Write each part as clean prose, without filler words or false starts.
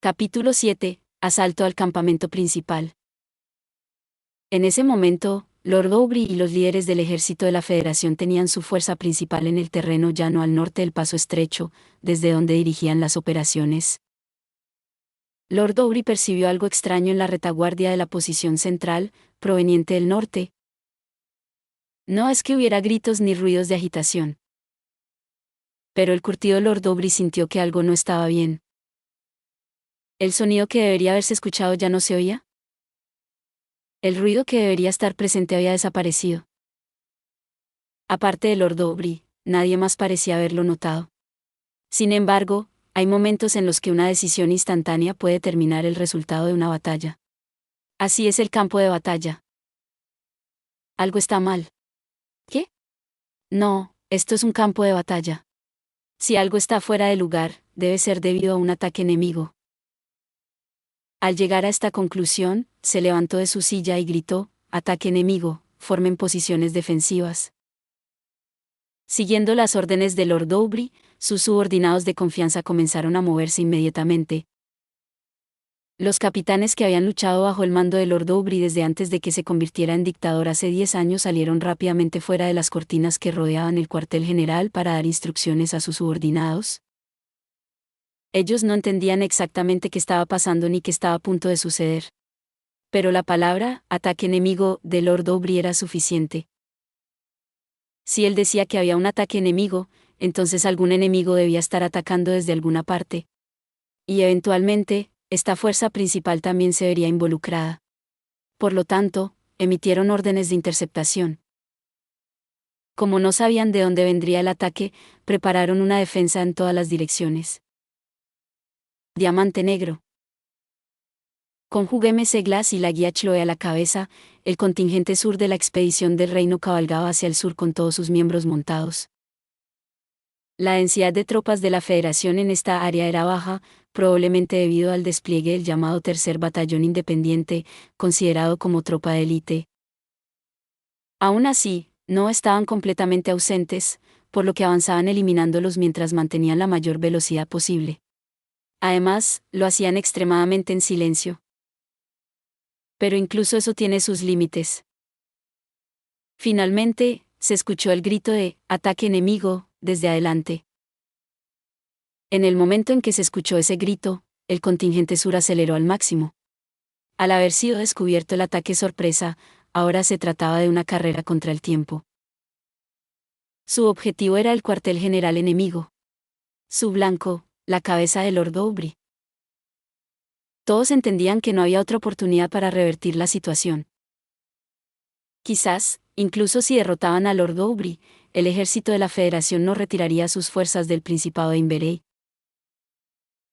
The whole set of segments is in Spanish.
Capítulo 7. Asalto al campamento principal. En ese momento, Lord Aubrey y los líderes del ejército de la Federación tenían su fuerza principal en el terreno llano al norte del Paso Estrecho, desde donde dirigían las operaciones. Lord Aubrey percibió algo extraño en la retaguardia de la posición central, proveniente del norte. No es que hubiera gritos ni ruidos de agitación. Pero el curtido Lord Aubrey sintió que algo no estaba bien. ¿El sonido que debería haberse escuchado ya no se oía? El ruido que debería estar presente había desaparecido. Aparte de Lord Aubrey, nadie más parecía haberlo notado. Sin embargo, hay momentos en los que una decisión instantánea puede determinar el resultado de una batalla. Así es el campo de batalla. Algo está mal. ¿Qué? No, esto es un campo de batalla. Si algo está fuera de lugar, debe ser debido a un ataque enemigo. Al llegar a esta conclusión, se levantó de su silla y gritó: «Ataque enemigo, formen posiciones defensivas». Siguiendo las órdenes de Lord Aubrey, sus subordinados de confianza comenzaron a moverse inmediatamente. Los capitanes que habían luchado bajo el mando de Lord Aubrey desde antes de que se convirtiera en dictador hace 10 años salieron rápidamente fuera de las cortinas que rodeaban el cuartel general para dar instrucciones a sus subordinados. Ellos no entendían exactamente qué estaba pasando ni qué estaba a punto de suceder. Pero la palabra «ataque enemigo» de Lord Aubrey era suficiente. Si él decía que había un ataque enemigo, entonces algún enemigo debía estar atacando desde alguna parte. Y eventualmente, esta fuerza principal también se vería involucrada. Por lo tanto, emitieron órdenes de interceptación. Como no sabían de dónde vendría el ataque, prepararon una defensa en todas las direcciones. Diamante Negro. Con Hugh M. Glass y la guía Chloe a la cabeza, el contingente sur de la expedición del reino cabalgaba hacia el sur con todos sus miembros montados. La densidad de tropas de la Federación en esta área era baja, probablemente debido al despliegue del llamado Tercer Batallón Independiente, considerado como tropa de élite. Aún así, no estaban completamente ausentes, por lo que avanzaban eliminándolos mientras mantenían la mayor velocidad posible. Además, lo hacían extremadamente en silencio. Pero incluso eso tiene sus límites. Finalmente, se escuchó el grito de «ataque enemigo» desde adelante. En el momento en que se escuchó ese grito, el contingente sur aceleró al máximo. Al haber sido descubierto el ataque sorpresa, ahora se trataba de una carrera contra el tiempo. Su objetivo era el cuartel general enemigo. Su blanco, la cabeza de Lord Aubrey. Todos entendían que no había otra oportunidad para revertir la situación. Quizás, incluso si derrotaban a Lord Aubrey, el ejército de la Federación no retiraría sus fuerzas del Principado de Inverey.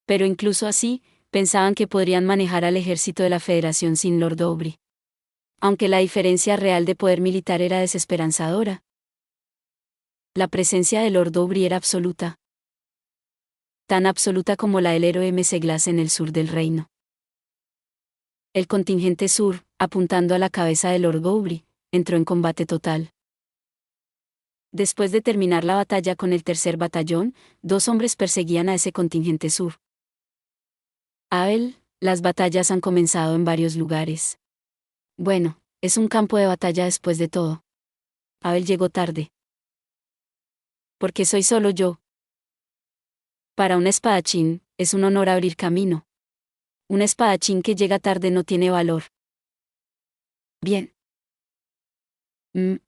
Pero incluso así, pensaban que podrían manejar al ejército de la Federación sin Lord Aubrey. Aunque la diferencia real de poder militar era desesperanzadora. La presencia de Lord Aubrey era absoluta. Tan absoluta como la del héroe M. Glass en el sur del reino. El contingente sur, apuntando a la cabeza de Lord Aubrey, entró en combate total. Después de terminar la batalla con el tercer batallón, 2 hombres perseguían a ese contingente sur. Abel, las batallas han comenzado en varios lugares. Bueno, es un campo de batalla después de todo. Abel llegó tarde. Porque soy solo yo. Para un espadachín, es un honor abrir camino. Un espadachín que llega tarde no tiene valor. Bien.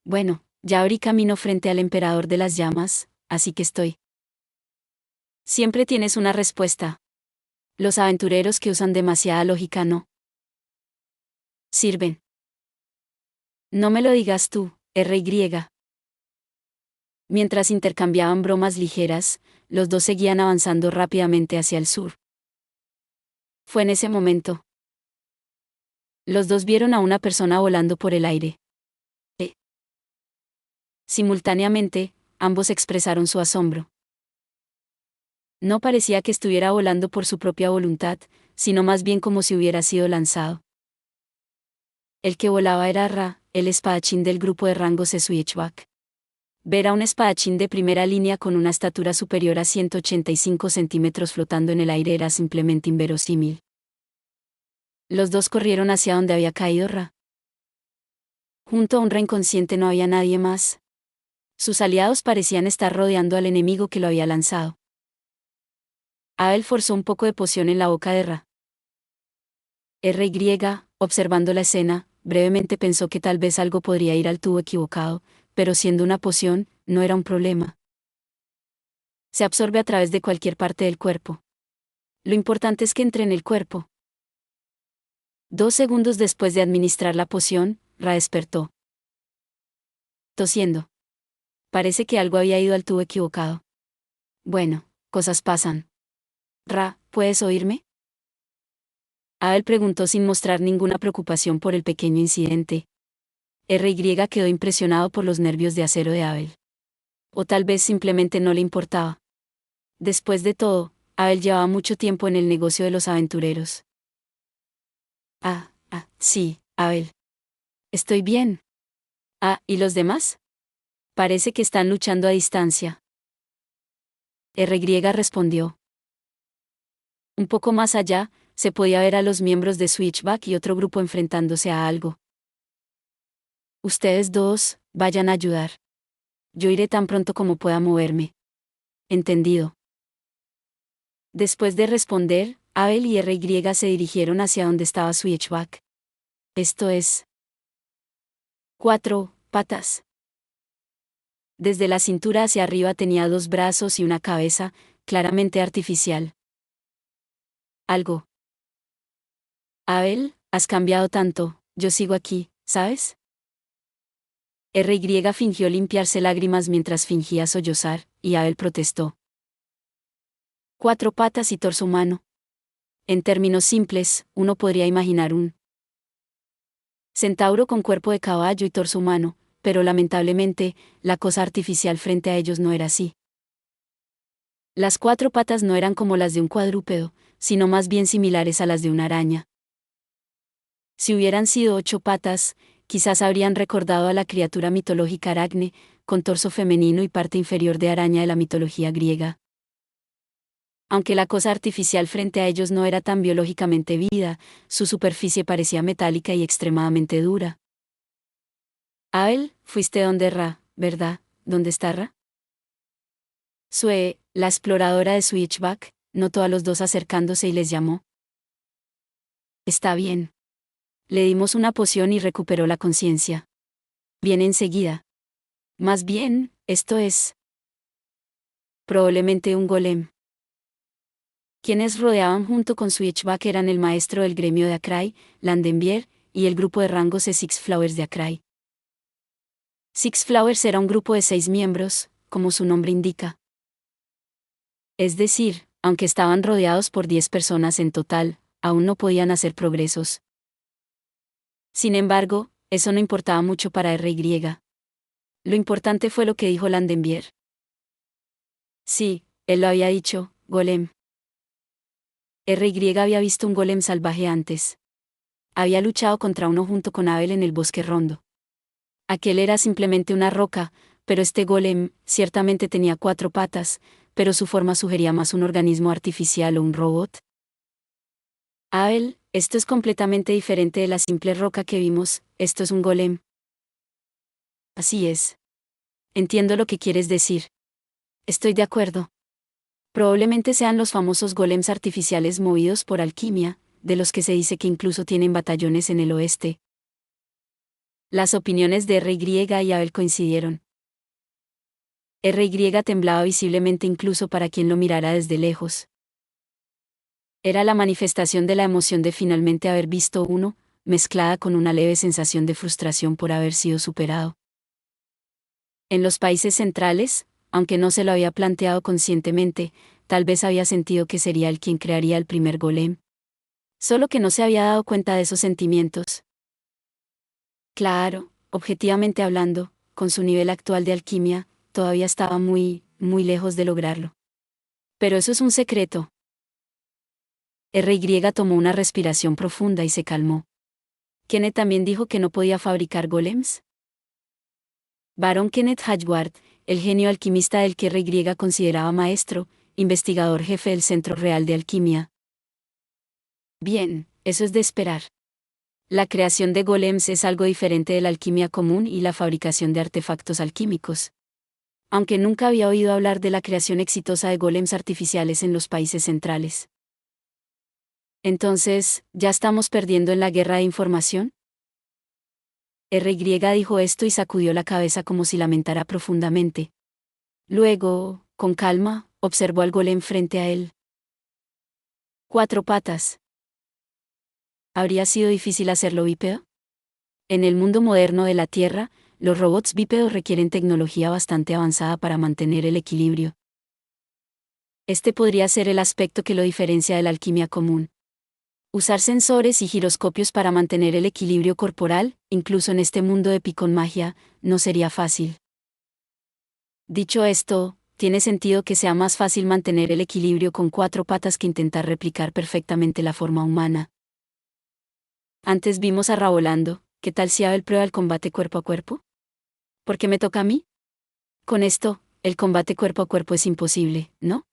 Bueno, ya abrí camino frente al emperador de las llamas, así que estoy. Siempre tienes una respuesta. Los aventureros que usan demasiada lógica no sirven. No me lo digas tú, R.Y. Mientras intercambiaban bromas ligeras, los dos seguían avanzando rápidamente hacia el sur. Fue en ese momento. Los dos vieron a una persona volando por el aire. Simultáneamente, ambos expresaron su asombro. No parecía que estuviera volando por su propia voluntad, sino más bien como si hubiera sido lanzado. El que volaba era Ra, el espadachín del grupo de rango Sesuichbak. Ver a un espadachín de primera línea con una estatura superior a 185 centímetros flotando en el aire era simplemente inverosímil. Los dos corrieron hacia donde había caído Ra. Junto a un Ra inconsciente no había nadie más. Sus aliados parecían estar rodeando al enemigo que lo había lanzado. Abel forzó un poco de poción en la boca de Ra. RY, observando la escena, brevemente pensó que tal vez algo podría ir al tubo equivocado, pero siendo una poción, no era un problema. Se absorbe a través de cualquier parte del cuerpo. Lo importante es que entre en el cuerpo. 2 segundos después de administrar la poción, Ra despertó. Tosiendo. Parece que algo había ido al tubo equivocado. Bueno, cosas pasan. Ra, ¿puedes oírme? Abel preguntó sin mostrar ninguna preocupación por el pequeño incidente. RY quedó impresionado por los nervios de acero de Abel. O tal vez simplemente no le importaba. Después de todo, Abel llevaba mucho tiempo en el negocio de los aventureros. Sí, Abel. Estoy bien. ¿Y los demás? Parece que están luchando a distancia. RY respondió. Un poco más allá, se podía ver a los miembros de Switchback y otro grupo enfrentándose a algo. Ustedes dos, vayan a ayudar. Yo iré tan pronto como pueda moverme. Entendido. Después de responder, Abel y RY se dirigieron hacia donde estaba Switchback. Esto es. 4 patas. Desde la cintura hacia arriba tenía 2 brazos y una cabeza, claramente artificial. Algo. Abel, has cambiado tanto, yo sigo aquí, ¿sabes? RY fingió limpiarse lágrimas mientras fingía sollozar, y Abel protestó. 4 patas y torso humano. En términos simples, uno podría imaginar un centauro con cuerpo de caballo y torso humano, pero lamentablemente, la cosa artificial frente a ellos no era así. Las 4 patas no eran como las de un cuadrúpedo, sino más bien similares a las de una araña. Si hubieran sido 8 patas, quizás habrían recordado a la criatura mitológica Aracne, con torso femenino y parte inferior de araña de la mitología griega. Aunque la cosa artificial frente a ellos no era tan biológicamente vívida, su superficie parecía metálica y extremadamente dura. Abel, fuiste donde Ra, ¿verdad? ¿Dónde está Ra? Sue, la exploradora de Switchback, notó a los dos acercándose y les llamó. Está bien. Le dimos una poción y recuperó la conciencia. Viene enseguida. Más bien, esto es. Probablemente un golem. Quienes rodeaban junto con Switchback eran el maestro del gremio de Akrai, Landenbier, y el grupo de rangos de Six Flowers de Akrai. Six Flowers era un grupo de 6 miembros, como su nombre indica. Es decir, aunque estaban rodeados por 10 personas en total, aún no podían hacer progresos. Sin embargo, eso no importaba mucho para RY. Lo importante fue lo que dijo Landenbier. Sí, él lo había dicho, golem. RY había visto un golem salvaje antes. Había luchado contra uno junto con Abel en el bosque rondo. Aquel era simplemente una roca, pero este golem, ciertamente tenía 4 patas, pero su forma sugería más un organismo artificial o un robot. Abel, esto es completamente diferente de la simple roca que vimos, esto es un golem. Así es. Entiendo lo que quieres decir. Estoy de acuerdo. Probablemente sean los famosos golems artificiales movidos por alquimia, de los que se dice que incluso tienen batallones en el oeste. Las opiniones de RY y Abel coincidieron. RY temblaba visiblemente incluso para quien lo mirara desde lejos. Era la manifestación de la emoción de finalmente haber visto uno, mezclada con una leve sensación de frustración por haber sido superado. En los países centrales, aunque no se lo había planteado conscientemente, tal vez había sentido que sería él quien crearía el primer golem. Solo que no se había dado cuenta de esos sentimientos. Claro, objetivamente hablando, con su nivel actual de alquimia, todavía estaba muy lejos de lograrlo. Pero eso es un secreto. RY tomó una respiración profunda y se calmó. Kenneth también dijo que no podía fabricar golems. Barón Kenneth Hallward, el genio alquimista del que RY consideraba maestro, investigador jefe del Centro Real de Alquimia. Bien, eso es de esperar. La creación de golems es algo diferente de la alquimia común y la fabricación de artefactos alquímicos. Aunque nunca había oído hablar de la creación exitosa de golems artificiales en los países centrales. Entonces, ¿ya estamos perdiendo en la guerra de información? RY dijo esto y sacudió la cabeza como si lamentara profundamente. Luego, con calma, observó al golem frente a él. 4 patas. ¿Habría sido difícil hacerlo bípedo? En el mundo moderno de la Tierra, los robots bípedos requieren tecnología bastante avanzada para mantener el equilibrio. Este podría ser el aspecto que lo diferencia de la alquimia común. Usar sensores y giroscopios para mantener el equilibrio corporal, incluso en este mundo de con magia, no sería fácil. Dicho esto, tiene sentido que sea más fácil mantener el equilibrio con 4 patas que intentar replicar perfectamente la forma humana. Antes vimos a Ravolando, ¿qué tal si Abel prueba el combate cuerpo a cuerpo? ¿Por qué me toca a mí? Con esto, el combate cuerpo a cuerpo es imposible, ¿no?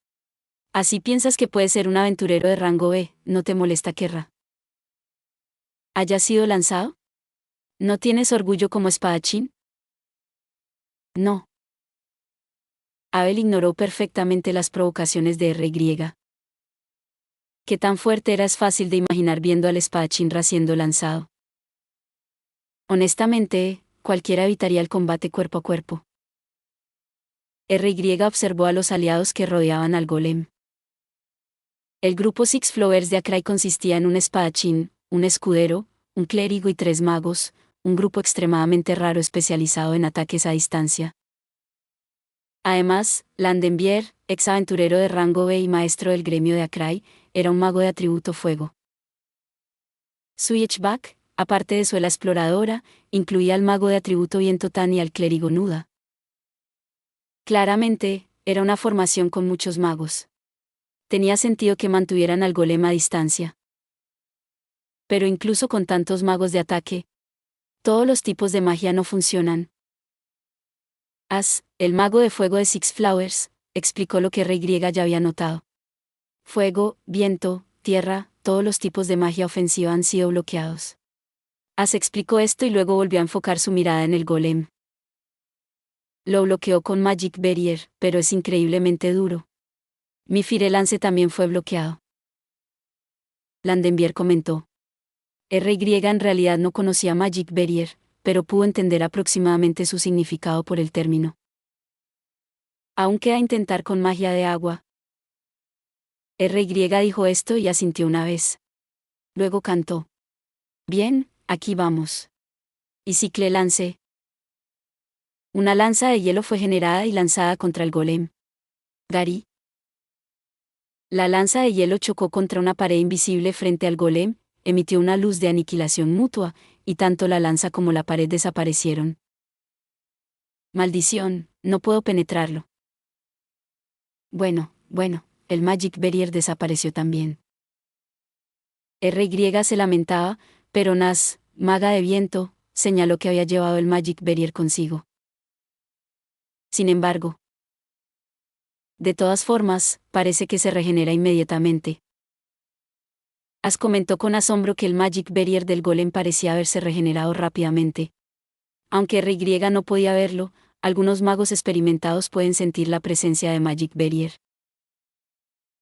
Así piensas que puedes ser un aventurero de rango B, ¿no te molesta que haya sido lanzado? ¿No tienes orgullo como espadachín? No. Abel ignoró perfectamente las provocaciones de RY. Qué tan fuerte era es fácil de imaginar viendo al espadachín siendo lanzado. Honestamente, cualquiera evitaría el combate cuerpo a cuerpo. RY observó a los aliados que rodeaban al golem. El grupo Six Flowers de Akrai consistía en un espadachín, un escudero, un clérigo y 3 magos, un grupo extremadamente raro especializado en ataques a distancia. Además, Landenbier, ex aventurero de rango B y maestro del gremio de Akrai, era un mago de atributo fuego. Switchback, aparte de su la exploradora, incluía al mago de atributo viento Tan y al clérigo Nuda. Claramente, era una formación con muchos magos. Tenía sentido que mantuvieran al golem a distancia. Pero incluso con tantos magos de ataque, todos los tipos de magia no funcionan. El mago de fuego de Six Flowers, explicó lo que RY ya había notado. Fuego, viento, tierra, todos los tipos de magia ofensiva han sido bloqueados. Explicó esto y luego volvió a enfocar su mirada en el golem. Lo bloqueó con Magic Barrier, pero es increíblemente duro. Mi Fire Lance también fue bloqueado. Landenbier comentó. RY en realidad no conocía Magic Barrier, pero pudo entender aproximadamente su significado por el término. Aún queda intentar con magia de agua. RY dijo esto y asintió una vez. Luego cantó. Bien, aquí vamos. Y cicle lance. Una lanza de hielo fue generada y lanzada contra el golem. Gary. La lanza de hielo chocó contra una pared invisible frente al golem, emitió una luz de aniquilación mutua, y tanto la lanza como la pared desaparecieron. Maldición, no puedo penetrarlo. Bueno, el Magic Barrier desapareció también. RY se lamentaba, pero Nas, maga de viento, señaló que había llevado el Magic Barrier consigo. Sin embargo, de todas formas, parece que se regenera inmediatamente. Comentó con asombro que el Magic Barrier del golem parecía haberse regenerado rápidamente. Aunque RY no podía verlo, algunos magos experimentados pueden sentir la presencia de Magic Barrier.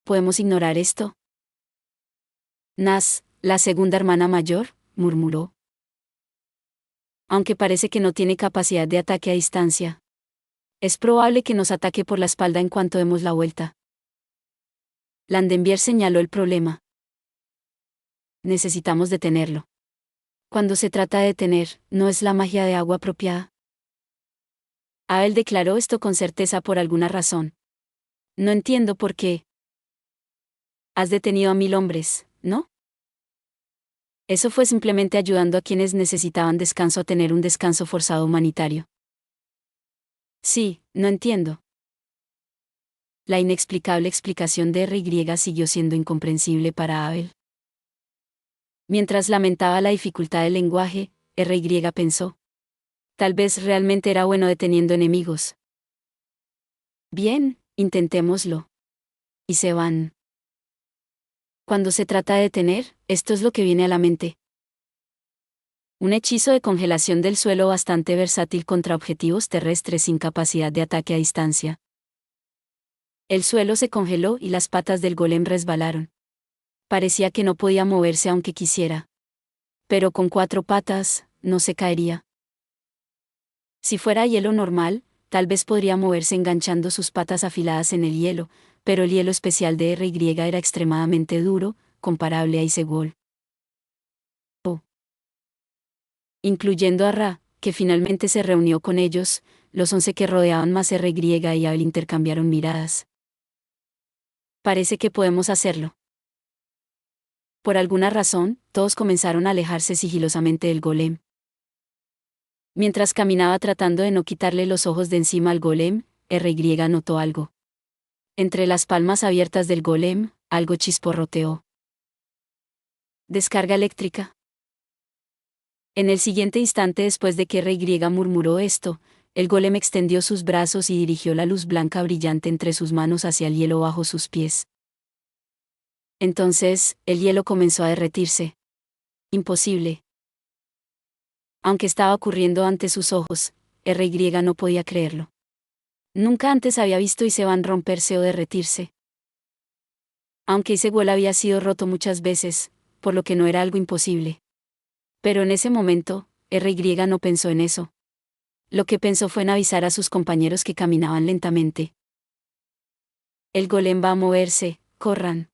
¿Podemos ignorar esto? Nas, la segunda hermana mayor, murmuró. Aunque parece que no tiene capacidad de ataque a distancia. Es probable que nos ataque por la espalda en cuanto demos la vuelta. Landenbier señaló el problema. Necesitamos detenerlo. Cuando se trata de detener, no es la magia de agua apropiada. Abel declaró esto con certeza por alguna razón. No entiendo por qué. Has detenido a 1000 hombres, ¿no? Eso fue simplemente ayudando a quienes necesitaban descanso a tener un descanso forzado humanitario. Sí, no entiendo. La inexplicable explicación de RY siguió siendo incomprensible para Abel. Mientras lamentaba la dificultad del lenguaje, RY pensó. Tal vez realmente era bueno deteniendo enemigos. Bien, intentémoslo. Y se van. Cuando se trata de detener, esto es lo que viene a la mente. Un hechizo de congelación del suelo bastante versátil contra objetivos terrestres sin capacidad de ataque a distancia. El suelo se congeló y las patas del golem resbalaron. Parecía que no podía moverse aunque quisiera. Pero con 4 patas, no se caería. Si fuera hielo normal, tal vez podría moverse enganchando sus patas afiladas en el hielo, pero el hielo especial de RY era extremadamente duro, comparable a Isegol. Incluyendo a Ra, que finalmente se reunió con ellos, los 11 que rodeaban más RY y Abel intercambiaron miradas. Parece que podemos hacerlo. Por alguna razón, todos comenzaron a alejarse sigilosamente del golem. Mientras caminaba tratando de no quitarle los ojos de encima al golem, RY notó algo. Entre las palmas abiertas del golem, algo chisporroteó. Descarga eléctrica. En el siguiente instante después de que RY murmuró esto, el golem extendió sus brazos y dirigió la luz blanca brillante entre sus manos hacia el hielo bajo sus pies. Entonces, el hielo comenzó a derretirse. Imposible. Aunque estaba ocurriendo ante sus ojos, RY no podía creerlo. Nunca antes había visto Iseban romperse o derretirse. Aunque Isegol había sido roto muchas veces, por lo que no era algo imposible. Pero en ese momento, RY no pensó en eso. Lo que pensó fue en avisar a sus compañeros que caminaban lentamente. El golem va a moverse, corran.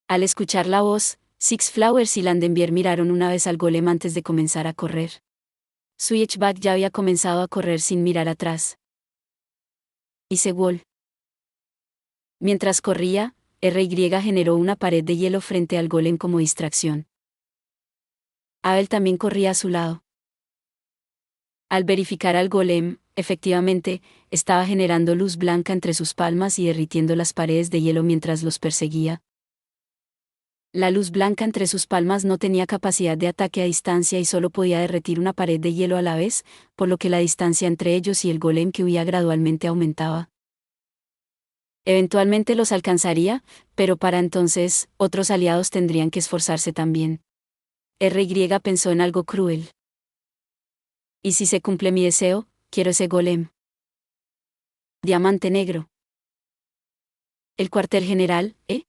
Al escuchar la voz, Six Flowers y Landenbier miraron una vez al golem antes de comenzar a correr. Switchback ya había comenzado a correr sin mirar atrás. Isegol. Mientras corría, RY generó una pared de hielo frente al golem como distracción. Abel también corría a su lado. Al verificar al golem, efectivamente, estaba generando luz blanca entre sus palmas y derritiendo las paredes de hielo mientras los perseguía. La luz blanca entre sus palmas no tenía capacidad de ataque a distancia y solo podía derretir una pared de hielo a la vez, por lo que la distancia entre ellos y el golem que huía gradualmente aumentaba. Eventualmente los alcanzaría, pero para entonces, otros aliados tendrían que esforzarse también. RY pensó en algo cruel. ¿Y si se cumple mi deseo? Quiero ese golem. Diamante negro. El cuartel general, ¿eh?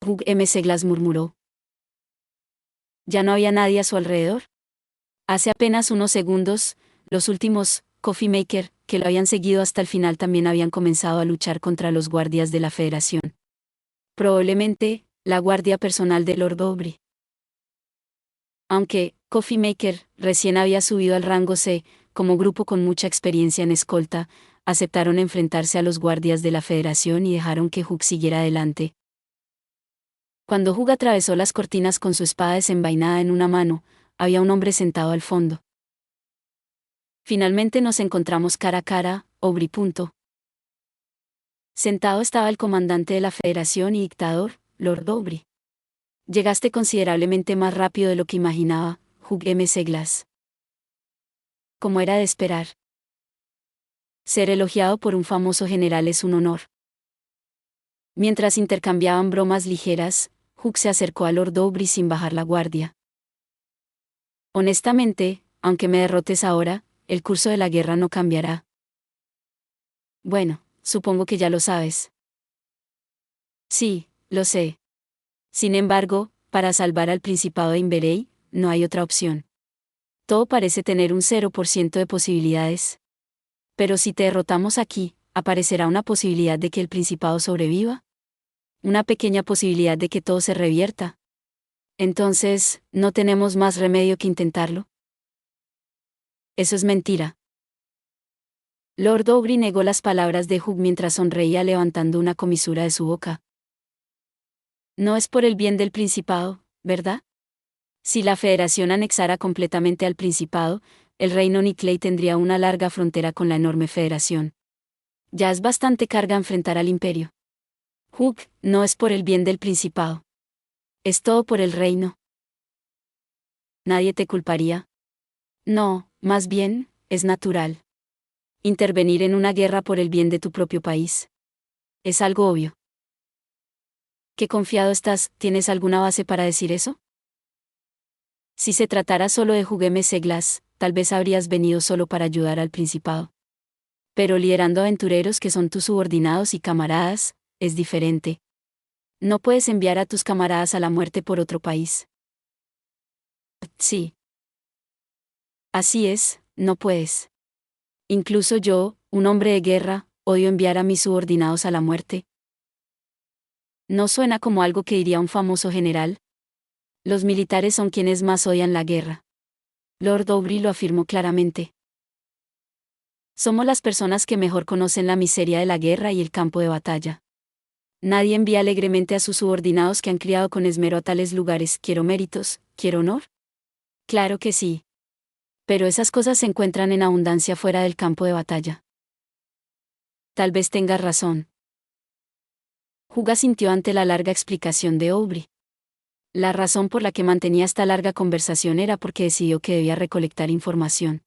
Hugh M. Seglas murmuró. ¿Ya no había nadie a su alrededor? Hace apenas unos segundos, los últimos, Coffee Maker, que lo habían seguido hasta el final también habían comenzado a luchar contra los guardias de la Federación. Probablemente, la guardia personal de Lord Aubrey. Aunque, Coffee Maker, recién había subido al rango C, como grupo con mucha experiencia en escolta, aceptaron enfrentarse a los guardias de la Federación y dejaron que Hugh siguiera adelante. Cuando Hugh atravesó las cortinas con su espada desenvainada en una mano, había un hombre sentado al fondo. Finalmente nos encontramos cara a cara, Aubrey. Sentado estaba el comandante de la Federación y dictador, Lord Aubrey. Llegaste considerablemente más rápido de lo que imaginaba, Hugh M. Seglas. Como era de esperar. Ser elogiado por un famoso general es un honor. Mientras intercambiaban bromas ligeras, Hugh se acercó a Lord Aubrey sin bajar la guardia. Honestamente, aunque me derrotes ahora, el curso de la guerra no cambiará. Bueno, supongo que ya lo sabes. Sí, lo sé. Sin embargo, para salvar al Principado de Inverey, no hay otra opción. Todo parece tener un 0% de posibilidades. Pero si te derrotamos aquí, ¿aparecerá una posibilidad de que el Principado sobreviva? Una pequeña posibilidad de que todo se revierta. Entonces, ¿no tenemos más remedio que intentarlo? Eso es mentira. Lord Aubrey negó las palabras de Hugh mientras sonreía levantando una comisura de su boca. No es por el bien del Principado, ¿verdad? Si la Federación anexara completamente al Principado, el reino Niclay tendría una larga frontera con la enorme Federación. Ya es bastante carga enfrentar al Imperio. Hugh, no es por el bien del Principado. Es todo por el reino. Nadie te culparía. No, más bien, es natural. Intervenir en una guerra por el bien de tu propio país. Es algo obvio. ¿Qué confiado estás? ¿Tienes alguna base para decir eso? Si se tratara solo de Jugueme Seglas, tal vez habrías venido solo para ayudar al Principado. Pero liderando aventureros que son tus subordinados y camaradas, es diferente. No puedes enviar a tus camaradas a la muerte por otro país. Sí. Así es, no puedes. Incluso yo, un hombre de guerra, odio enviar a mis subordinados a la muerte. ¿No suena como algo que diría un famoso general? Los militares son quienes más odian la guerra. Lord Aubrey lo afirmó claramente. Somos las personas que mejor conocen la miseria de la guerra y el campo de batalla. Nadie envía alegremente a sus subordinados que han criado con esmero a tales lugares. ¿Quiero méritos? ¿Quiero honor? Claro que sí. Pero esas cosas se encuentran en abundancia fuera del campo de batalla. Tal vez tengas razón. Juga sintió ante la larga explicación de Aubrey. La razón por la que mantenía esta larga conversación era porque decidió que debía recolectar información.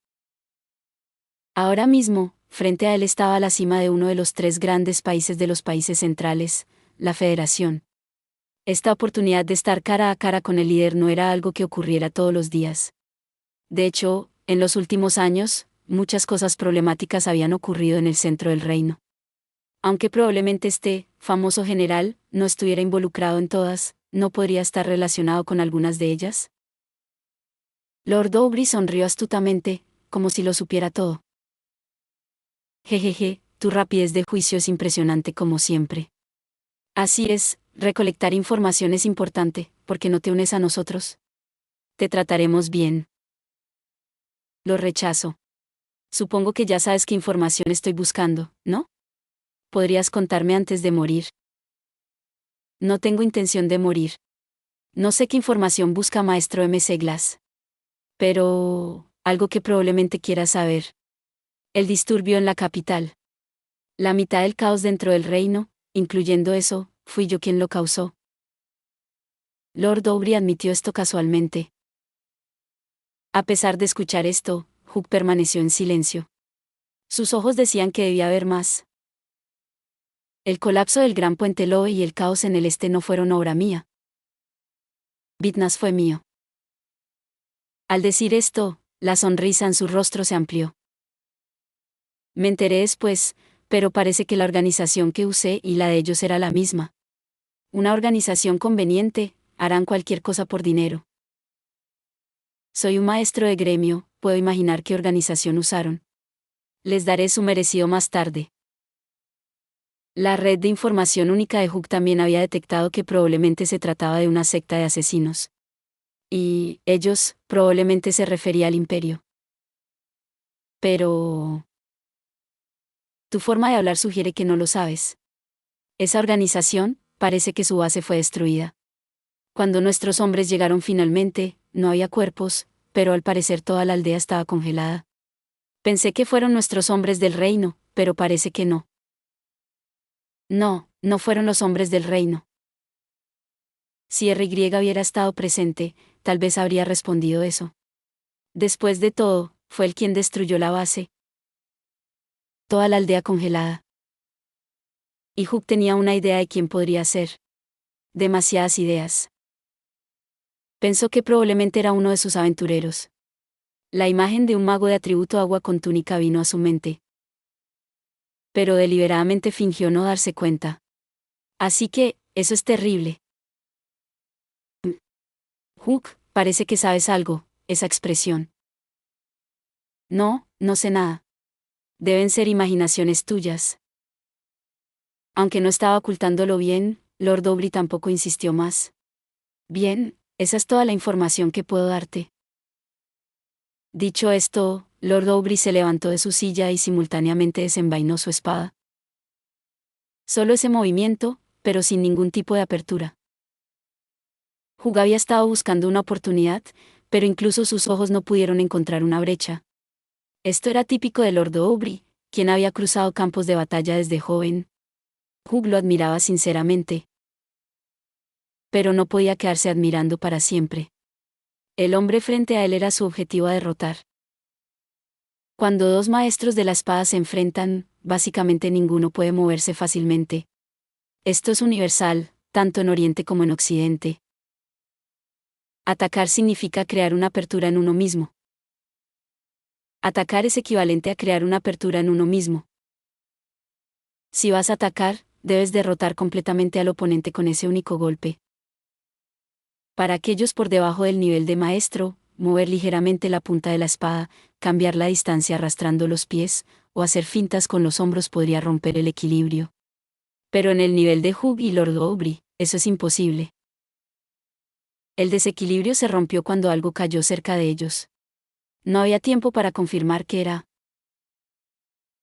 Ahora mismo, frente a él estaba la cima de uno de los 3 grandes países de los países centrales, la Federación. Esta oportunidad de estar cara a cara con el líder no era algo que ocurriera todos los días. De hecho, en los últimos años, muchas cosas problemáticas habían ocurrido en el centro del reino. Aunque probablemente este famoso general no estuviera involucrado en todas, ¿no podría estar relacionado con algunas de ellas? Lord Aubrey sonrió astutamente, como si lo supiera todo. Jejeje, tu rapidez de juicio es impresionante como siempre. Así es, recolectar información es importante, ¿por qué no te unes a nosotros? Te trataremos bien. Lo rechazo. Supongo que ya sabes qué información estoy buscando, ¿no? ¿Podrías contarme antes de morir? No tengo intención de morir. No sé qué información busca Maestro M. Seglas. Pero, algo que probablemente quieras saber. El disturbio en la capital. La mitad del caos dentro del reino, incluyendo eso, fui yo quien lo causó. Lord Aubrey admitió esto casualmente. A pesar de escuchar esto, Hugh permaneció en silencio. Sus ojos decían que debía haber más. El colapso del gran puente Loe y el caos en el este no fueron obra mía. Vitnas fue mío. Al decir esto, la sonrisa en su rostro se amplió. Me enteré después, pero parece que la organización que usé y la de ellos era la misma. Una organización conveniente, harán cualquier cosa por dinero. Soy un maestro de gremio, puedo imaginar qué organización usaron. Les daré su merecido más tarde. La red de información única de Hugh también había detectado que probablemente se trataba de una secta de asesinos. Y ellos, probablemente se refería al imperio. Pero... tu forma de hablar sugiere que no lo sabes. Esa organización, parece que su base fue destruida. Cuando nuestros hombres llegaron finalmente, no había cuerpos, pero al parecer toda la aldea estaba congelada. Pensé que fueron nuestros hombres del reino, pero parece que no. No, no fueron los hombres del reino. Si RY hubiera estado presente, tal vez habría respondido eso. Después de todo, fue él quien destruyó la base. Toda la aldea congelada. Y Hugh tenía una idea de quién podría ser. Demasiadas ideas. Pensó que probablemente era uno de sus aventureros. La imagen de un mago de atributo agua con túnica vino a su mente. Pero deliberadamente fingió no darse cuenta. Así que, eso es terrible. Hugh, parece que sabes algo, esa expresión. No, no sé nada. Deben ser imaginaciones tuyas. Aunque no estaba ocultándolo bien, Lord Aubrey tampoco insistió más. Bien, esa es toda la información que puedo darte. Dicho esto, Lord Aubrey se levantó de su silla y simultáneamente desenvainó su espada. Solo ese movimiento, pero sin ningún tipo de apertura. Hugh había estado buscando una oportunidad, pero incluso sus ojos no pudieron encontrar una brecha. Esto era típico de Lord Aubrey, quien había cruzado campos de batalla desde joven. Hugh lo admiraba sinceramente. Pero no podía quedarse admirando para siempre. El hombre frente a él era su objetivo a derrotar. Cuando dos maestros de la espada se enfrentan, básicamente ninguno puede moverse fácilmente. Esto es universal, tanto en Oriente como en Occidente. Atacar significa crear una apertura en uno mismo. Atacar es equivalente a crear una apertura en uno mismo. Si vas a atacar, debes derrotar completamente al oponente con ese único golpe. Para aquellos por debajo del nivel de maestro, mover ligeramente la punta de la espada, cambiar la distancia arrastrando los pies, o hacer fintas con los hombros podría romper el equilibrio. Pero en el nivel de Hugh y Lord Aubrey, eso es imposible. El desequilibrio se rompió cuando algo cayó cerca de ellos. No había tiempo para confirmar qué era.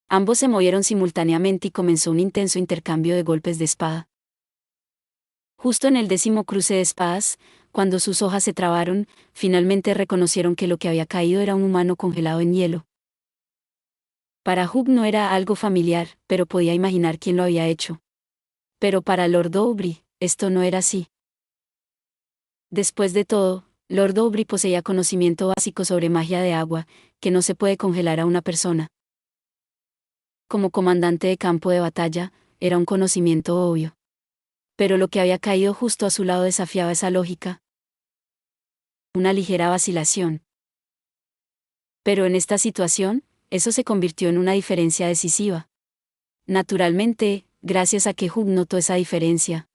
Ambos se movieron simultáneamente y comenzó un intenso intercambio de golpes de espada. Justo en el 10º cruce de espadas, cuando sus hojas se trabaron, finalmente reconocieron que lo que había caído era un humano congelado en hielo. Para Hugh no era algo familiar, pero podía imaginar quién lo había hecho. Pero para Lord Aubrey, esto no era así. Después de todo, Lord Aubrey poseía conocimiento básico sobre magia de agua, que no se puede congelar a una persona. Como comandante de campo de batalla, era un conocimiento obvio. Pero lo que había caído justo a su lado desafiaba esa lógica. Una ligera vacilación. Pero en esta situación, eso se convirtió en una diferencia decisiva. Naturalmente, gracias a que Hugh notó esa diferencia.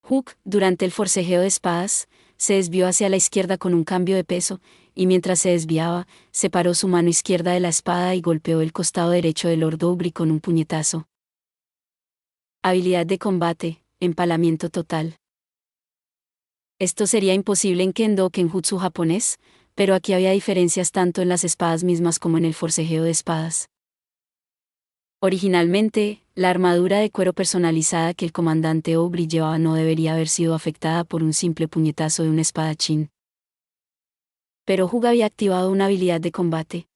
Hugh, durante el forcejeo de espadas, se desvió hacia la izquierda con un cambio de peso, y mientras se desviaba, separó su mano izquierda de la espada y golpeó el costado derecho de Lord Aubrey con un puñetazo. Habilidad de combate, empalamiento total. Esto sería imposible en Kendo o Kenjutsu japonés, pero aquí había diferencias tanto en las espadas mismas como en el forcejeo de espadas. Originalmente, la armadura de cuero personalizada que el comandante Aubrey llevaba no debería haber sido afectada por un simple puñetazo de un espadachín. Pero Hugh había activado una habilidad de combate.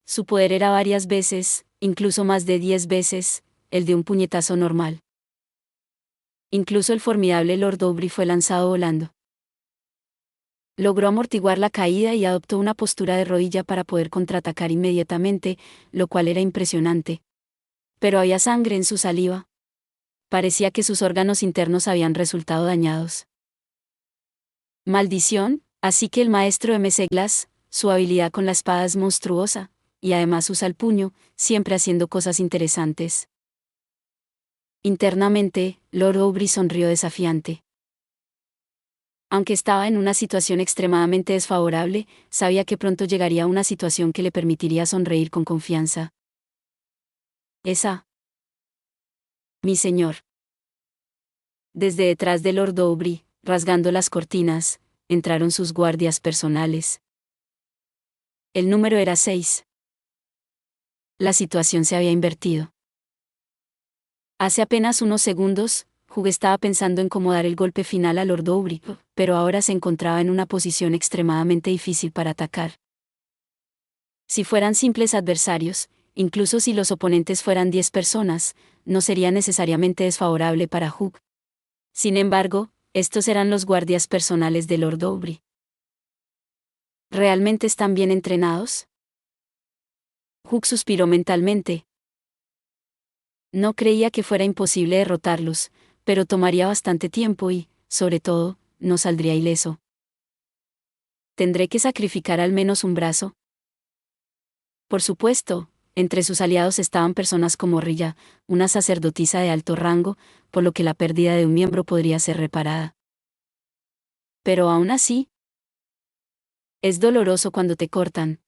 Su poder era varias veces, incluso más de 10 veces, el de un puñetazo normal. Incluso el formidable Lord Aubrey fue lanzado volando. Logró amortiguar la caída y adoptó una postura de rodilla para poder contraatacar inmediatamente, lo cual era impresionante. Pero había sangre en su saliva. Parecía que sus órganos internos habían resultado dañados. Maldición, así que el maestro M.C. Glass, su habilidad con la espada es monstruosa, y además usa el puño, siempre haciendo cosas interesantes. Internamente, Lord Aubrey sonrió desafiante. Aunque estaba en una situación extremadamente desfavorable, sabía que pronto llegaría una situación que le permitiría sonreír con confianza. Esa. Mi señor. Desde detrás de Lord Aubrey, rasgando las cortinas, entraron sus guardias personales. El número era 6. La situación se había invertido. Hace apenas unos segundos, Hugh estaba pensando en cómo dar el golpe final a Lord Aubrey, pero ahora se encontraba en una posición extremadamente difícil para atacar. Si fueran simples adversarios, incluso si los oponentes fueran 10 personas, no sería necesariamente desfavorable para Hugh. Sin embargo, estos eran los guardias personales de Lord Aubrey. ¿Realmente están bien entrenados? Hugh suspiró mentalmente. No creía que fuera imposible derrotarlos, pero tomaría bastante tiempo y, sobre todo, no saldría ileso. ¿Tendré que sacrificar al menos un brazo? Por supuesto, entre sus aliados estaban personas como Rilla, una sacerdotisa de alto rango, por lo que la pérdida de un miembro podría ser reparada. Pero aún así, es doloroso cuando te cortan.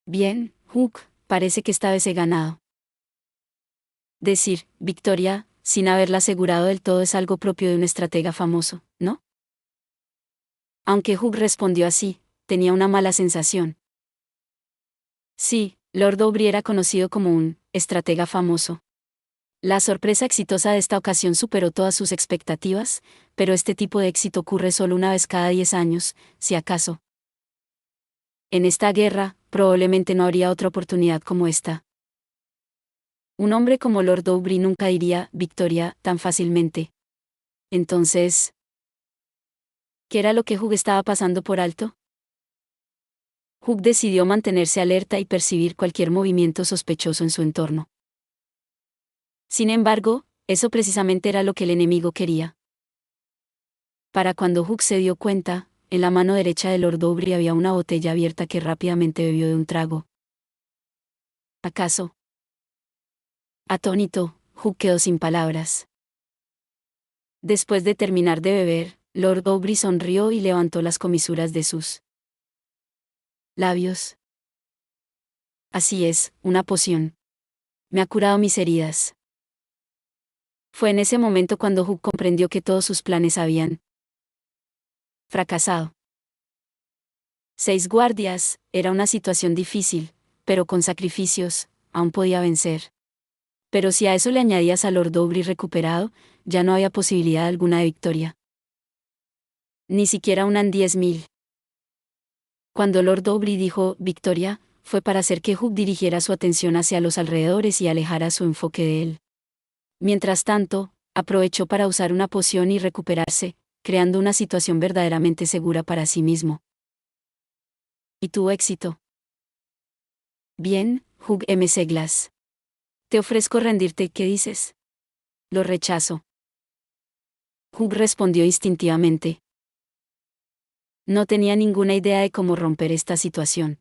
Bien, Hugh, parece que esta vez he ganado. Decir, victoria, sin haberla asegurado del todo es algo propio de un estratega famoso, ¿no? Aunque Hugh respondió así, tenía una mala sensación. Sí, Lord Aubrey era conocido como un estratega famoso. La sorpresa exitosa de esta ocasión superó todas sus expectativas, pero este tipo de éxito ocurre solo una vez cada 10 años, si acaso. En esta guerra, probablemente no habría otra oportunidad como esta. Un hombre como Lord Aubrey nunca diría victoria tan fácilmente. Entonces, ¿qué era lo que Hugh estaba pasando por alto? Hugh decidió mantenerse alerta y percibir cualquier movimiento sospechoso en su entorno. Sin embargo, eso precisamente era lo que el enemigo quería. Para cuando Hugh se dio cuenta, en la mano derecha de Lord Aubrey había una botella abierta que rápidamente bebió de un trago. ¿Acaso? Atónito, Hugh quedó sin palabras. Después de terminar de beber, Lord Aubrey sonrió y levantó las comisuras de sus labios. Así es, una poción. Me ha curado mis heridas. Fue en ese momento cuando Hugh comprendió que todos sus planes habían fracasado. 6 guardias, era una situación difícil, pero con sacrificios, aún podía vencer. Pero si a eso le añadías a Lord Aubrey recuperado, ya no había posibilidad alguna de victoria. Ni siquiera una en 10.000. Cuando Lord Aubrey dijo victoria, fue para hacer que Hugh dirigiera su atención hacia los alrededores y alejara su enfoque de él. Mientras tanto, aprovechó para usar una poción y recuperarse, creando una situación verdaderamente segura para sí mismo. Y tuvo éxito. Bien, Hugh M.C. Glass. Te ofrezco rendirte, ¿qué dices? Lo rechazo. Hugh respondió instintivamente. No tenía ninguna idea de cómo romper esta situación.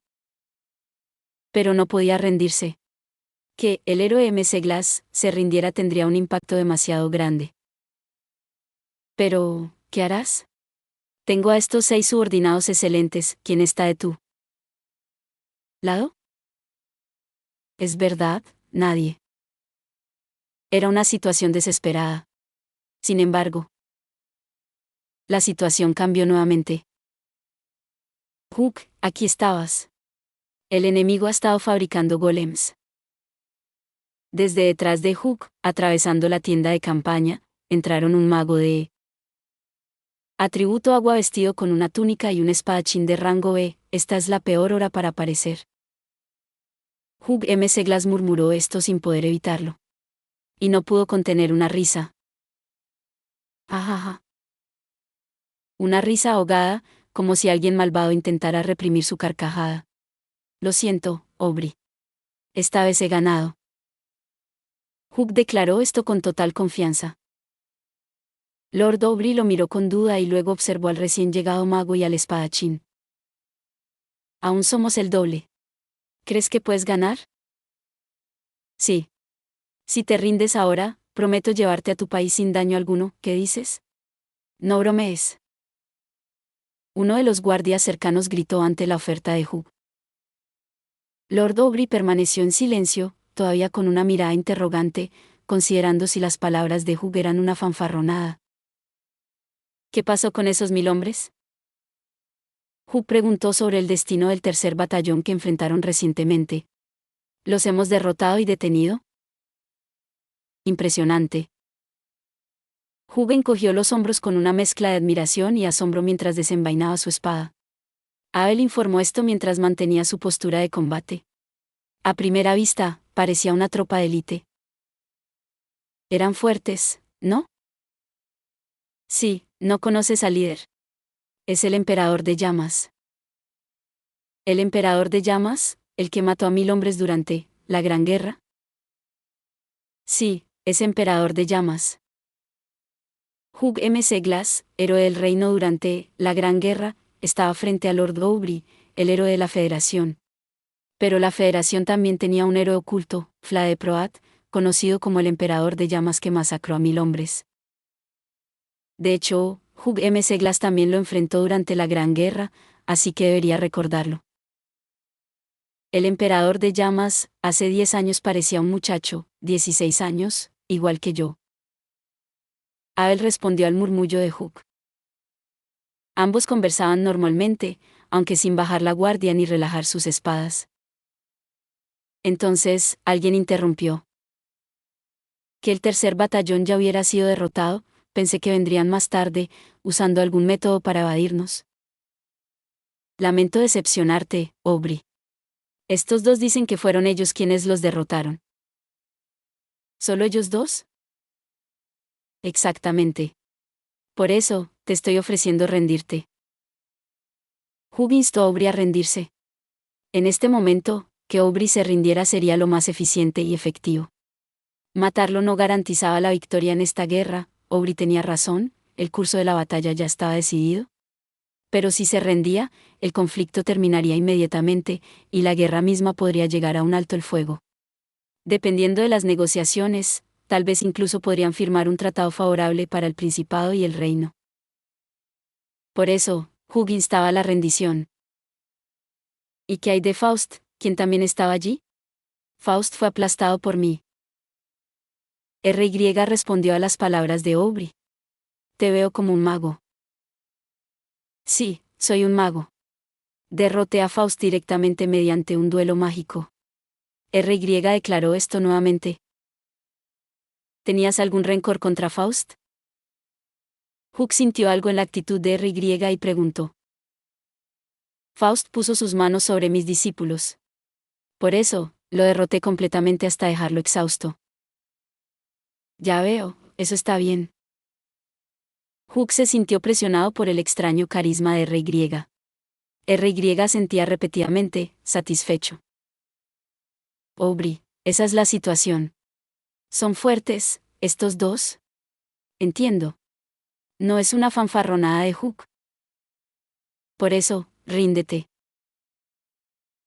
Pero no podía rendirse. Que el héroe M.C. Glass se rindiera tendría un impacto demasiado grande. Pero, ¿qué harás? Tengo a estos 6 subordinados excelentes, ¿quién está de tu lado? Es verdad, nadie. Era una situación desesperada. Sin embargo, la situación cambió nuevamente. Hugh, aquí estabas. El enemigo ha estado fabricando golems. Desde detrás de Hugh, atravesando la tienda de campaña, entraron un mago de atributo agua vestido con una túnica y un espadachín de rango B. Esta es la peor hora para aparecer. Hugh M.C. Glass murmuró esto sin poder evitarlo. Y no pudo contener una risa. Ajaja. Una risa ahogada, como si alguien malvado intentara reprimir su carcajada. Lo siento, Aubrey. Esta vez he ganado. Hugh declaró esto con total confianza. Lord Aubrey lo miró con duda y luego observó al recién llegado mago y al espadachín. Aún somos el doble. ¿Crees que puedes ganar? Sí. Si te rindes ahora, prometo llevarte a tu país sin daño alguno, ¿qué dices? No bromees. Uno de los guardias cercanos gritó ante la oferta de Hugh. Lord Aubrey permaneció en silencio, todavía con una mirada interrogante, considerando si las palabras de Hugh eran una fanfarronada. ¿Qué pasó con esos 1000 hombres? Hugh preguntó sobre el destino del tercer batallón que enfrentaron recientemente. ¿Los hemos derrotado y detenido? Impresionante. Hugh encogió los hombros con una mezcla de admiración y asombro mientras desenvainaba su espada. Abel informó esto mientras mantenía su postura de combate. A primera vista, parecía una tropa de élite. Eran fuertes, ¿no? Sí, no conoces al líder. Es el emperador de llamas. ¿El emperador de llamas, el que mató a 1000 hombres durante la Gran Guerra? Sí, es emperador de llamas. Hugh M.C. Glass, héroe del reino durante la Gran Guerra, estaba frente a Lord Aubrey, el héroe de la Federación. Pero la Federación también tenía un héroe oculto, Fladeproat, conocido como el emperador de llamas que masacró a 1000 hombres. De hecho, Hugh M.C. Glass también lo enfrentó durante la Gran Guerra, así que debería recordarlo. El emperador de llamas, hace 10 años parecía un muchacho, 16 años, igual que yo. Abel respondió al murmullo de Hugh. Ambos conversaban normalmente, aunque sin bajar la guardia ni relajar sus espadas. Entonces, alguien interrumpió. Que el tercer batallón ya hubiera sido derrotado, pensé que vendrían más tarde, usando algún método para evadirnos. Lamento decepcionarte, Aubrey. Estos 2 dicen que fueron ellos quienes los derrotaron. ¿Solo ellos 2? Exactamente. Por eso, te estoy ofreciendo rendirte. Hugh instó a Aubrey a rendirse. En este momento, que Aubrey se rindiera sería lo más eficiente y efectivo. Matarlo no garantizaba la victoria en esta guerra. Aubrey tenía razón, el curso de la batalla ya estaba decidido. Pero si se rendía, el conflicto terminaría inmediatamente, y la guerra misma podría llegar a un alto el fuego. Dependiendo de las negociaciones, tal vez incluso podrían firmar un tratado favorable para el Principado y el reino. Por eso, Hugh instaba a la rendición. ¿Y qué hay de Faust, quien también estaba allí? Faust fue aplastado por mí. R.Y. respondió a las palabras de Aubrey. Te veo como un mago. Sí, soy un mago. Derroté a Faust directamente mediante un duelo mágico. R.Y. declaró esto nuevamente. ¿Tenías algún rencor contra Faust? Hugh sintió algo en la actitud de R.Y. y preguntó. Faust puso sus manos sobre mis discípulos. Por eso, lo derroté completamente hasta dejarlo exhausto. Ya veo, eso está bien. Hugh se sintió presionado por el extraño carisma de R.Y. R.Y. sentía repetidamente, satisfecho. Aubrey, esa es la situación. ¿Son fuertes, estos dos? Entiendo. No es una fanfarronada de Hugh. Por eso, ríndete.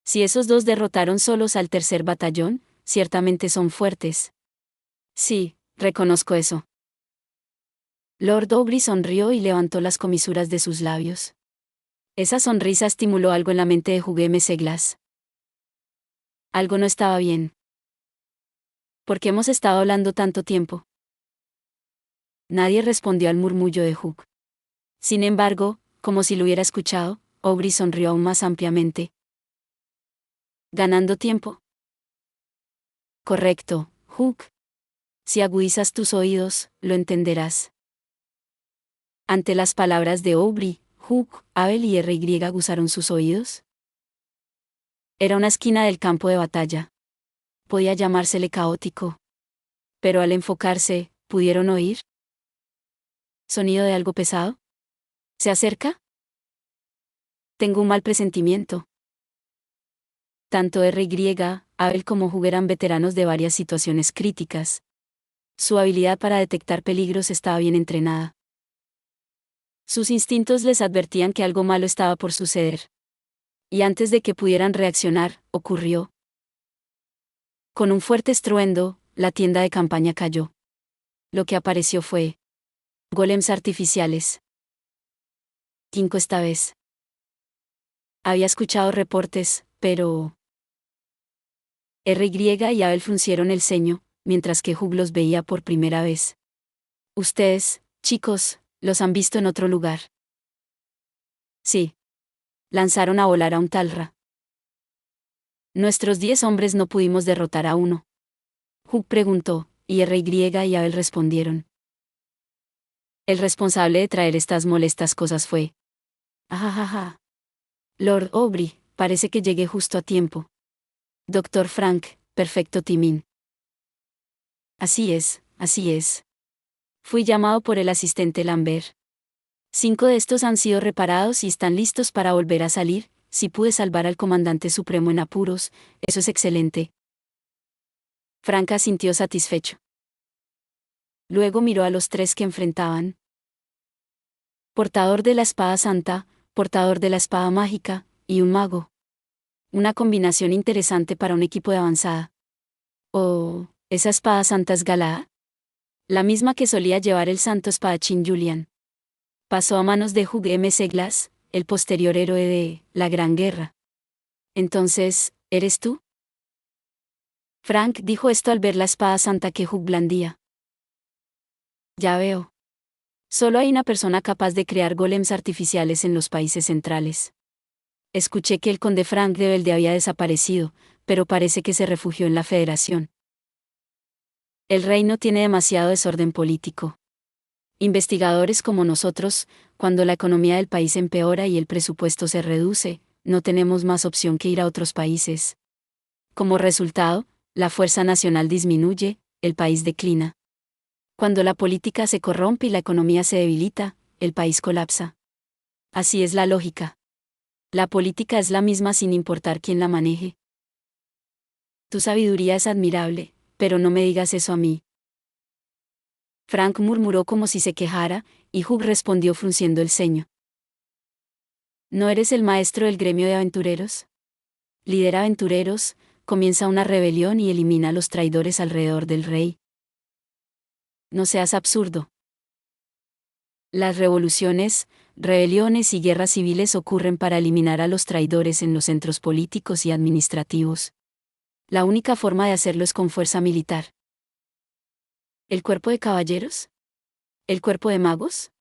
Si esos dos derrotaron solos al tercer batallón, ciertamente son fuertes. Sí, reconozco eso. Lord Aubrey sonrió y levantó las comisuras de sus labios. Esa sonrisa estimuló algo en la mente de Hugh M. Glass. Algo no estaba bien. ¿Por qué hemos estado hablando tanto tiempo? Nadie respondió al murmullo de Hugh. Sin embargo, como si lo hubiera escuchado, Aubrey sonrió aún más ampliamente. ¿Ganando tiempo? Correcto, Hugh. Si agudizas tus oídos, lo entenderás. Ante las palabras de Aubrey, Hugh, Abel y R.Y. aguzaron sus oídos. Era una esquina del campo de batalla. Podía llamársele caótico. Pero al enfocarse, ¿pudieron oír? ¿Sonido de algo pesado? ¿Se acerca? Tengo un mal presentimiento. Tanto R.Y., Abel como Hugh eran veteranos de varias situaciones críticas. Su habilidad para detectar peligros estaba bien entrenada. Sus instintos les advertían que algo malo estaba por suceder. Y antes de que pudieran reaccionar, ocurrió. Con un fuerte estruendo, la tienda de campaña cayó. Lo que apareció fue golems artificiales. 5 esta vez. Había escuchado reportes, pero R.Y. y Abel fruncieron el ceño, mientras que Hugh los veía por primera vez. Ustedes, chicos, los han visto en otro lugar. Sí. Lanzaron a volar a un Talra. Nuestros 10 hombres no pudimos derrotar a uno. Hugh preguntó, y R.Y. y Abel respondieron. El responsable de traer estas molestas cosas fue. Ajajaja. Lord Aubrey, parece que llegué justo a tiempo. Dr. Frank, perfecto timing. Así es, así es. Fui llamado por el asistente Lambert. 5 de estos han sido reparados y están listos para volver a salir. Si pude salvar al comandante supremo en apuros, eso es excelente. Frank asintió satisfecho. Luego miró a los 3 que enfrentaban. Portador de la espada santa, portador de la espada mágica, y un mago. Una combinación interesante para un equipo de avanzada. Oh, ¿esa espada santa es Galaa? La misma que solía llevar el santo espadachín Julian. Pasó a manos de Hugh M. Glass, el posterior héroe de la Gran Guerra. Entonces, ¿eres tú? Frank dijo esto al ver la espada santa que Hugh blandía. Ya veo. Solo hay una persona capaz de crear golems artificiales en los países centrales. Escuché que el conde Frank de Velde había desaparecido, pero parece que se refugió en la Federación. El reino tiene demasiado desorden político. Investigadores como nosotros, cuando la economía del país empeora y el presupuesto se reduce, no tenemos más opción que ir a otros países. Como resultado, la fuerza nacional disminuye, el país declina. Cuando la política se corrompe y la economía se debilita, el país colapsa. Así es la lógica. La política es la misma sin importar quién la maneje. Tu sabiduría es admirable, pero no me digas eso a mí. Frank murmuró como si se quejara, y Hugh respondió frunciendo el ceño. ¿No eres el maestro del gremio de aventureros? Lidera aventureros, comienza una rebelión y elimina a los traidores alrededor del rey. No seas absurdo. Las revoluciones, rebeliones y guerras civiles ocurren para eliminar a los traidores en los centros políticos y administrativos. La única forma de hacerlo es con fuerza militar. ¿El cuerpo de caballeros? ¿El cuerpo de magos?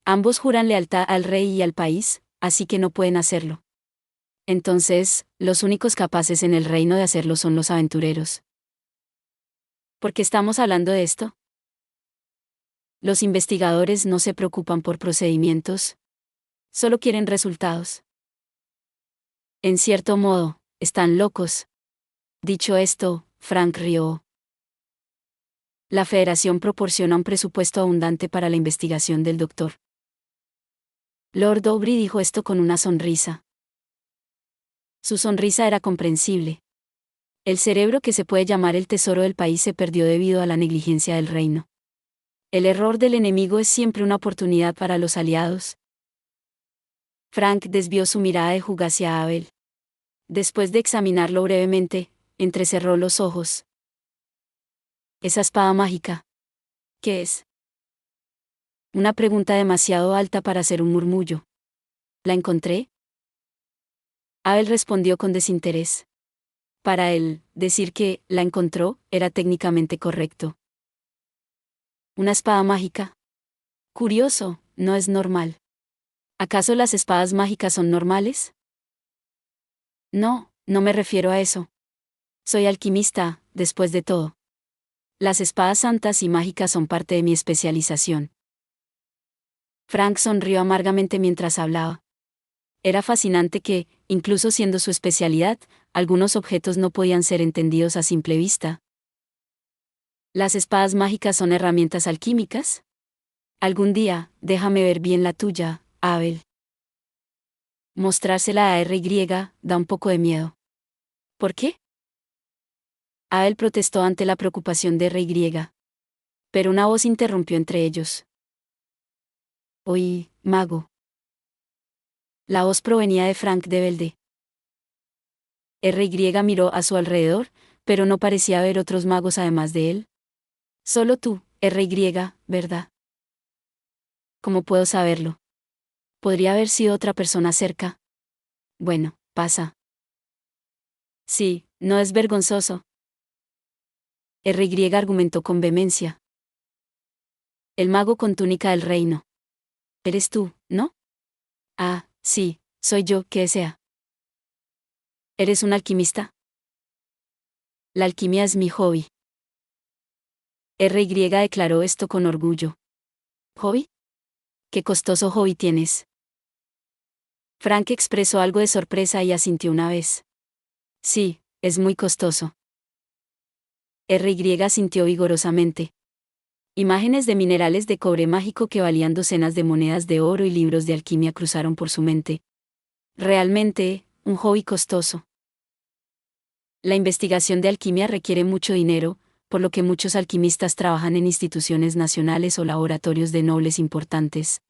Ambos juran lealtad al rey y al país, así que no pueden hacerlo. Entonces, los únicos capaces en el reino de hacerlo son los aventureros. ¿Por qué estamos hablando de esto? Los investigadores no se preocupan por procedimientos, solo quieren resultados. En cierto modo, están locos. Dicho esto, Frank rió. La Federación proporciona un presupuesto abundante para la investigación del doctor. Lord Aubrey dijo esto con una sonrisa. Su sonrisa era comprensible. El cerebro que se puede llamar el tesoro del país se perdió debido a la negligencia del reino. El error del enemigo es siempre una oportunidad para los aliados. Frank desvió su mirada de Hugh hacia Abel. Después de examinarlo brevemente, entrecerró los ojos. Esa espada mágica. ¿Qué es? Una pregunta demasiado alta para ser un murmullo. ¿La encontré? Abel respondió con desinterés. Para él, decir que la encontró era técnicamente correcto. ¿Una espada mágica? Curioso, no es normal. ¿Acaso las espadas mágicas son normales? No, no me refiero a eso. Soy alquimista, después de todo. Las espadas santas y mágicas son parte de mi especialización. Frank sonrió amargamente mientras hablaba. Era fascinante que, incluso siendo su especialidad, algunos objetos no podían ser entendidos a simple vista. ¿Las espadas mágicas son herramientas alquímicas? Algún día, déjame ver bien la tuya, Abel. Mostrársela a RY da un poco de miedo. ¿Por qué? Abel protestó ante la preocupación de RY. Pero una voz interrumpió entre ellos. Oí, mago. La voz provenía de Frank de Velde. RY miró a su alrededor, pero no parecía haber otros magos además de él. Solo tú, RY, ¿verdad? ¿Cómo puedo saberlo? ¿Podría haber sido otra persona cerca? Bueno, pasa. Sí, no es vergonzoso. RY argumentó con vehemencia. El mago con túnica del reino. Eres tú, ¿no? Ah, sí, soy yo, ¿qué sea? ¿Eres un alquimista? La alquimia es mi hobby. RY declaró esto con orgullo. ¿Hobby? ¿Qué costoso hobby tienes? Frank expresó algo de sorpresa y asintió una vez. Sí, es muy costoso. RY asintió vigorosamente. Imágenes de minerales de cobre mágico que valían docenas de monedas de oro y libros de alquimia cruzaron por su mente. Realmente, un hobby costoso. La investigación de alquimia requiere mucho dinero, por lo que muchos alquimistas trabajan en instituciones nacionales o laboratorios de nobles importantes.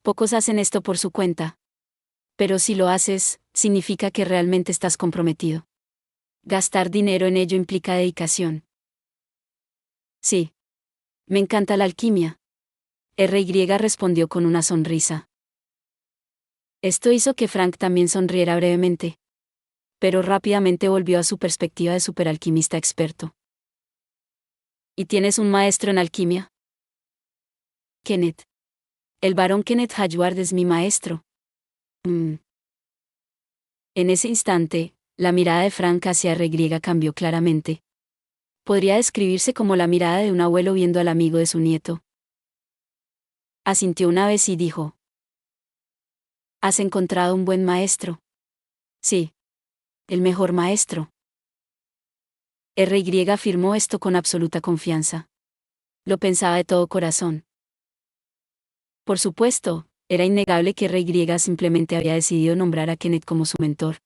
Pocos hacen esto por su cuenta. Pero si lo haces, significa que realmente estás comprometido. Gastar dinero en ello implica dedicación. Sí. Me encanta la alquimia. RY respondió con una sonrisa. Esto hizo que Frank también sonriera brevemente. Pero rápidamente volvió a su perspectiva de superalquimista experto. ¿Y tienes un maestro en alquimia? Kenneth. El barón Kenneth Hayward es mi maestro. En ese instante, la mirada de Frank hacia RY cambió claramente. Podría describirse como la mirada de un abuelo viendo al amigo de su nieto. Asintió una vez y dijo: ¿Has encontrado un buen maestro? Sí. El mejor maestro. RY afirmó esto con absoluta confianza. Lo pensaba de todo corazón. Por supuesto, Era innegable que RY simplemente había decidido nombrar a Kenneth como su mentor.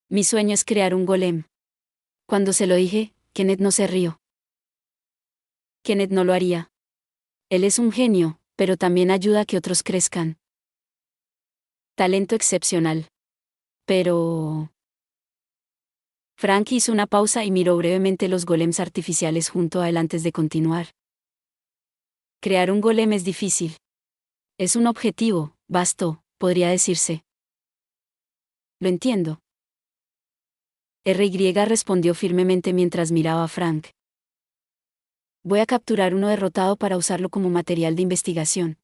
Mi sueño es crear un golem. Cuando se lo dije, Kenneth no se rió. Kenneth no lo haría. Él es un genio, pero también ayuda a que otros crezcan. Talento excepcional. Pero... Frank hizo una pausa y miró brevemente los golems artificiales junto a él antes de continuar. Crear un golem es difícil. Es un objetivo, vasto, podría decirse. Lo entiendo. RY respondió firmemente mientras miraba a Frank. Voy a capturar uno derrotado para usarlo como material de investigación.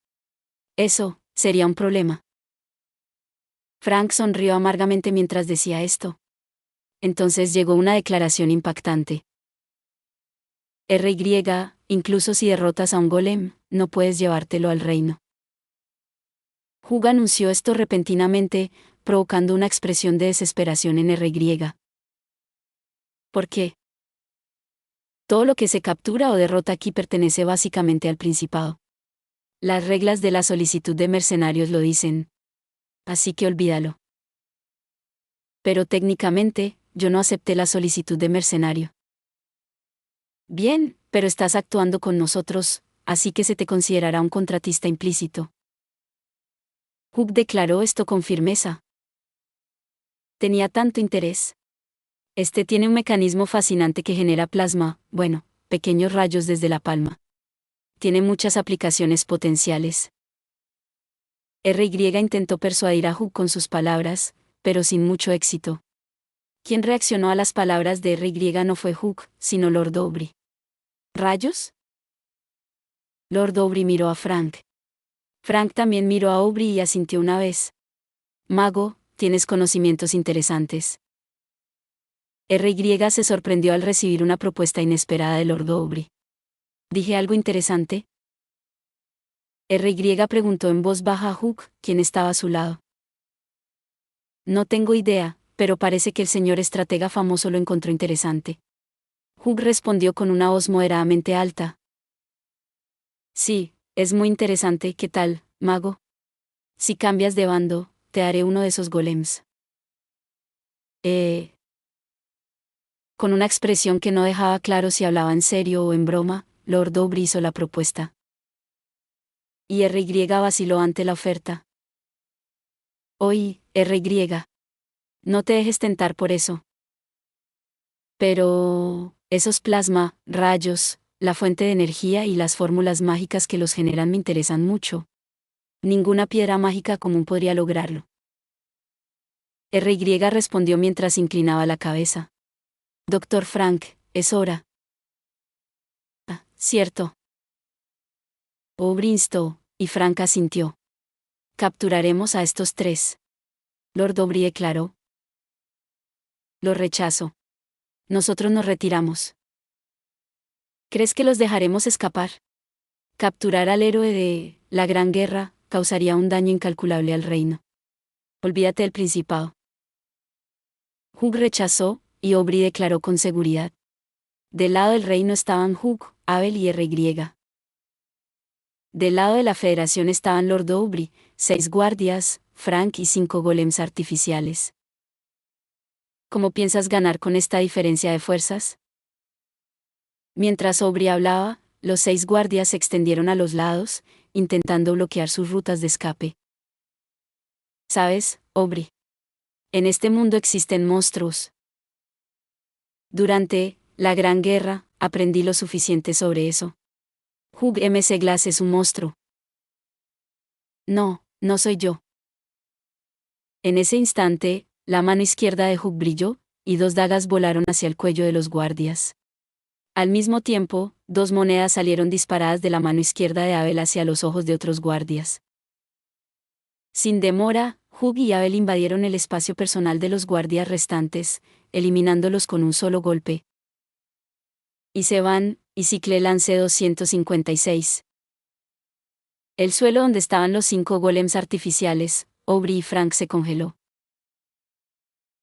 Eso, sería un problema. Frank sonrió amargamente mientras decía esto. Entonces llegó una declaración impactante. RY, incluso si derrotas a un golem, no puedes llevártelo al reino. Hugh anunció esto repentinamente, provocando una expresión de desesperación en RY. ¿Por qué? Todo lo que se captura o derrota aquí pertenece básicamente al Principado. Las reglas de la solicitud de mercenarios lo dicen. Así que olvídalo. Pero técnicamente, yo no acepté la solicitud de mercenario. Bien, pero estás actuando con nosotros, así que se te considerará un contratista implícito. Hugh declaró esto con firmeza. Tenía tanto interés. Este tiene un mecanismo fascinante que genera plasma, bueno, pequeños rayos desde la palma. Tiene muchas aplicaciones potenciales. RY intentó persuadir a Hugh con sus palabras, pero sin mucho éxito. Quien reaccionó a las palabras de RY no fue Hugh, sino Lord Aubrey. ¿Rayos? Lord Aubrey miró a Frank. Frank también miró a Aubrey y asintió una vez. Mago, tienes conocimientos interesantes. RY se sorprendió al recibir una propuesta inesperada de Lord Aubrey. ¿Dije algo interesante? RY preguntó en voz baja a Hugh, quien estaba a su lado. No tengo idea, pero parece que el señor estratega famoso lo encontró interesante. Hugh respondió con una voz moderadamente alta. Sí, es muy interesante. ¿Qué tal, mago? Si cambias de bando, te haré uno de esos golems. Con una expresión que no dejaba claro si hablaba en serio o en broma, Lord Aubrey hizo la propuesta. Y RY vaciló ante la oferta. Oye, RY. No te dejes tentar por eso. Pero, esos plasma, rayos, la fuente de energía y las fórmulas mágicas que los generan me interesan mucho. Ninguna piedra mágica común podría lograrlo. RY respondió mientras inclinaba la cabeza. Doctor Frank, es hora. Ah, cierto. Aubrey instó, y Frank asintió. Capturaremos a estos tres. Lord Aubrey declaró. Lo rechazo. Nosotros nos retiramos. ¿Crees que los dejaremos escapar? Capturar al héroe de la Gran Guerra causaría un daño incalculable al reino. Olvídate del Principado. Hugh rechazó, y Aubrey declaró con seguridad. Del lado del reino estaban Hugh, Abel y RY. Del lado de la Federación estaban Lord Aubrey, 6 guardias, Frank y 5 golems artificiales. ¿Cómo piensas ganar con esta diferencia de fuerzas? Mientras Aubrey hablaba, los 6 guardias se extendieron a los lados, intentando bloquear sus rutas de escape. ¿Sabes, Aubrey? En este mundo existen monstruos. Durante la Gran Guerra, aprendí lo suficiente sobre eso. Hugh MC Glass es un monstruo. No, no soy yo. En ese instante, la mano izquierda de Hugh brilló, y 2 dagas volaron hacia el cuello de los guardias. Al mismo tiempo, 2 monedas salieron disparadas de la mano izquierda de Abel hacia los ojos de otros guardias. Sin demora, Hugh y Abel invadieron el espacio personal de los guardias restantes, eliminándolos con un solo golpe. Y se van, y Cicle lance 256. El suelo donde estaban los 5 golems artificiales, Aubrey y Frank se congeló.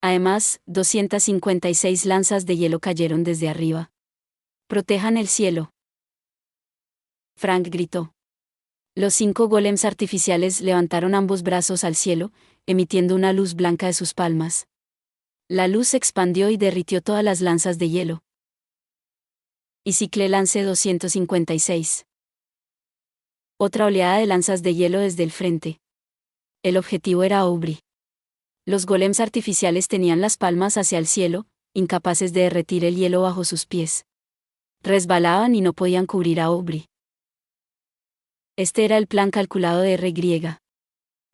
Además, 256 lanzas de hielo cayeron desde arriba. Protejan el cielo. Frank gritó. Los 5 golems artificiales levantaron ambos brazos al cielo, emitiendo una luz blanca de sus palmas. La luz se expandió y derritió todas las lanzas de hielo. Icicle lance 256. Otra oleada de lanzas de hielo desde el frente. El objetivo era Aubrey. Los golems artificiales tenían las palmas hacia el cielo, incapaces de derretir el hielo bajo sus pies. Resbalaban y no podían cubrir a Aubrey. Este era el plan calculado de RY.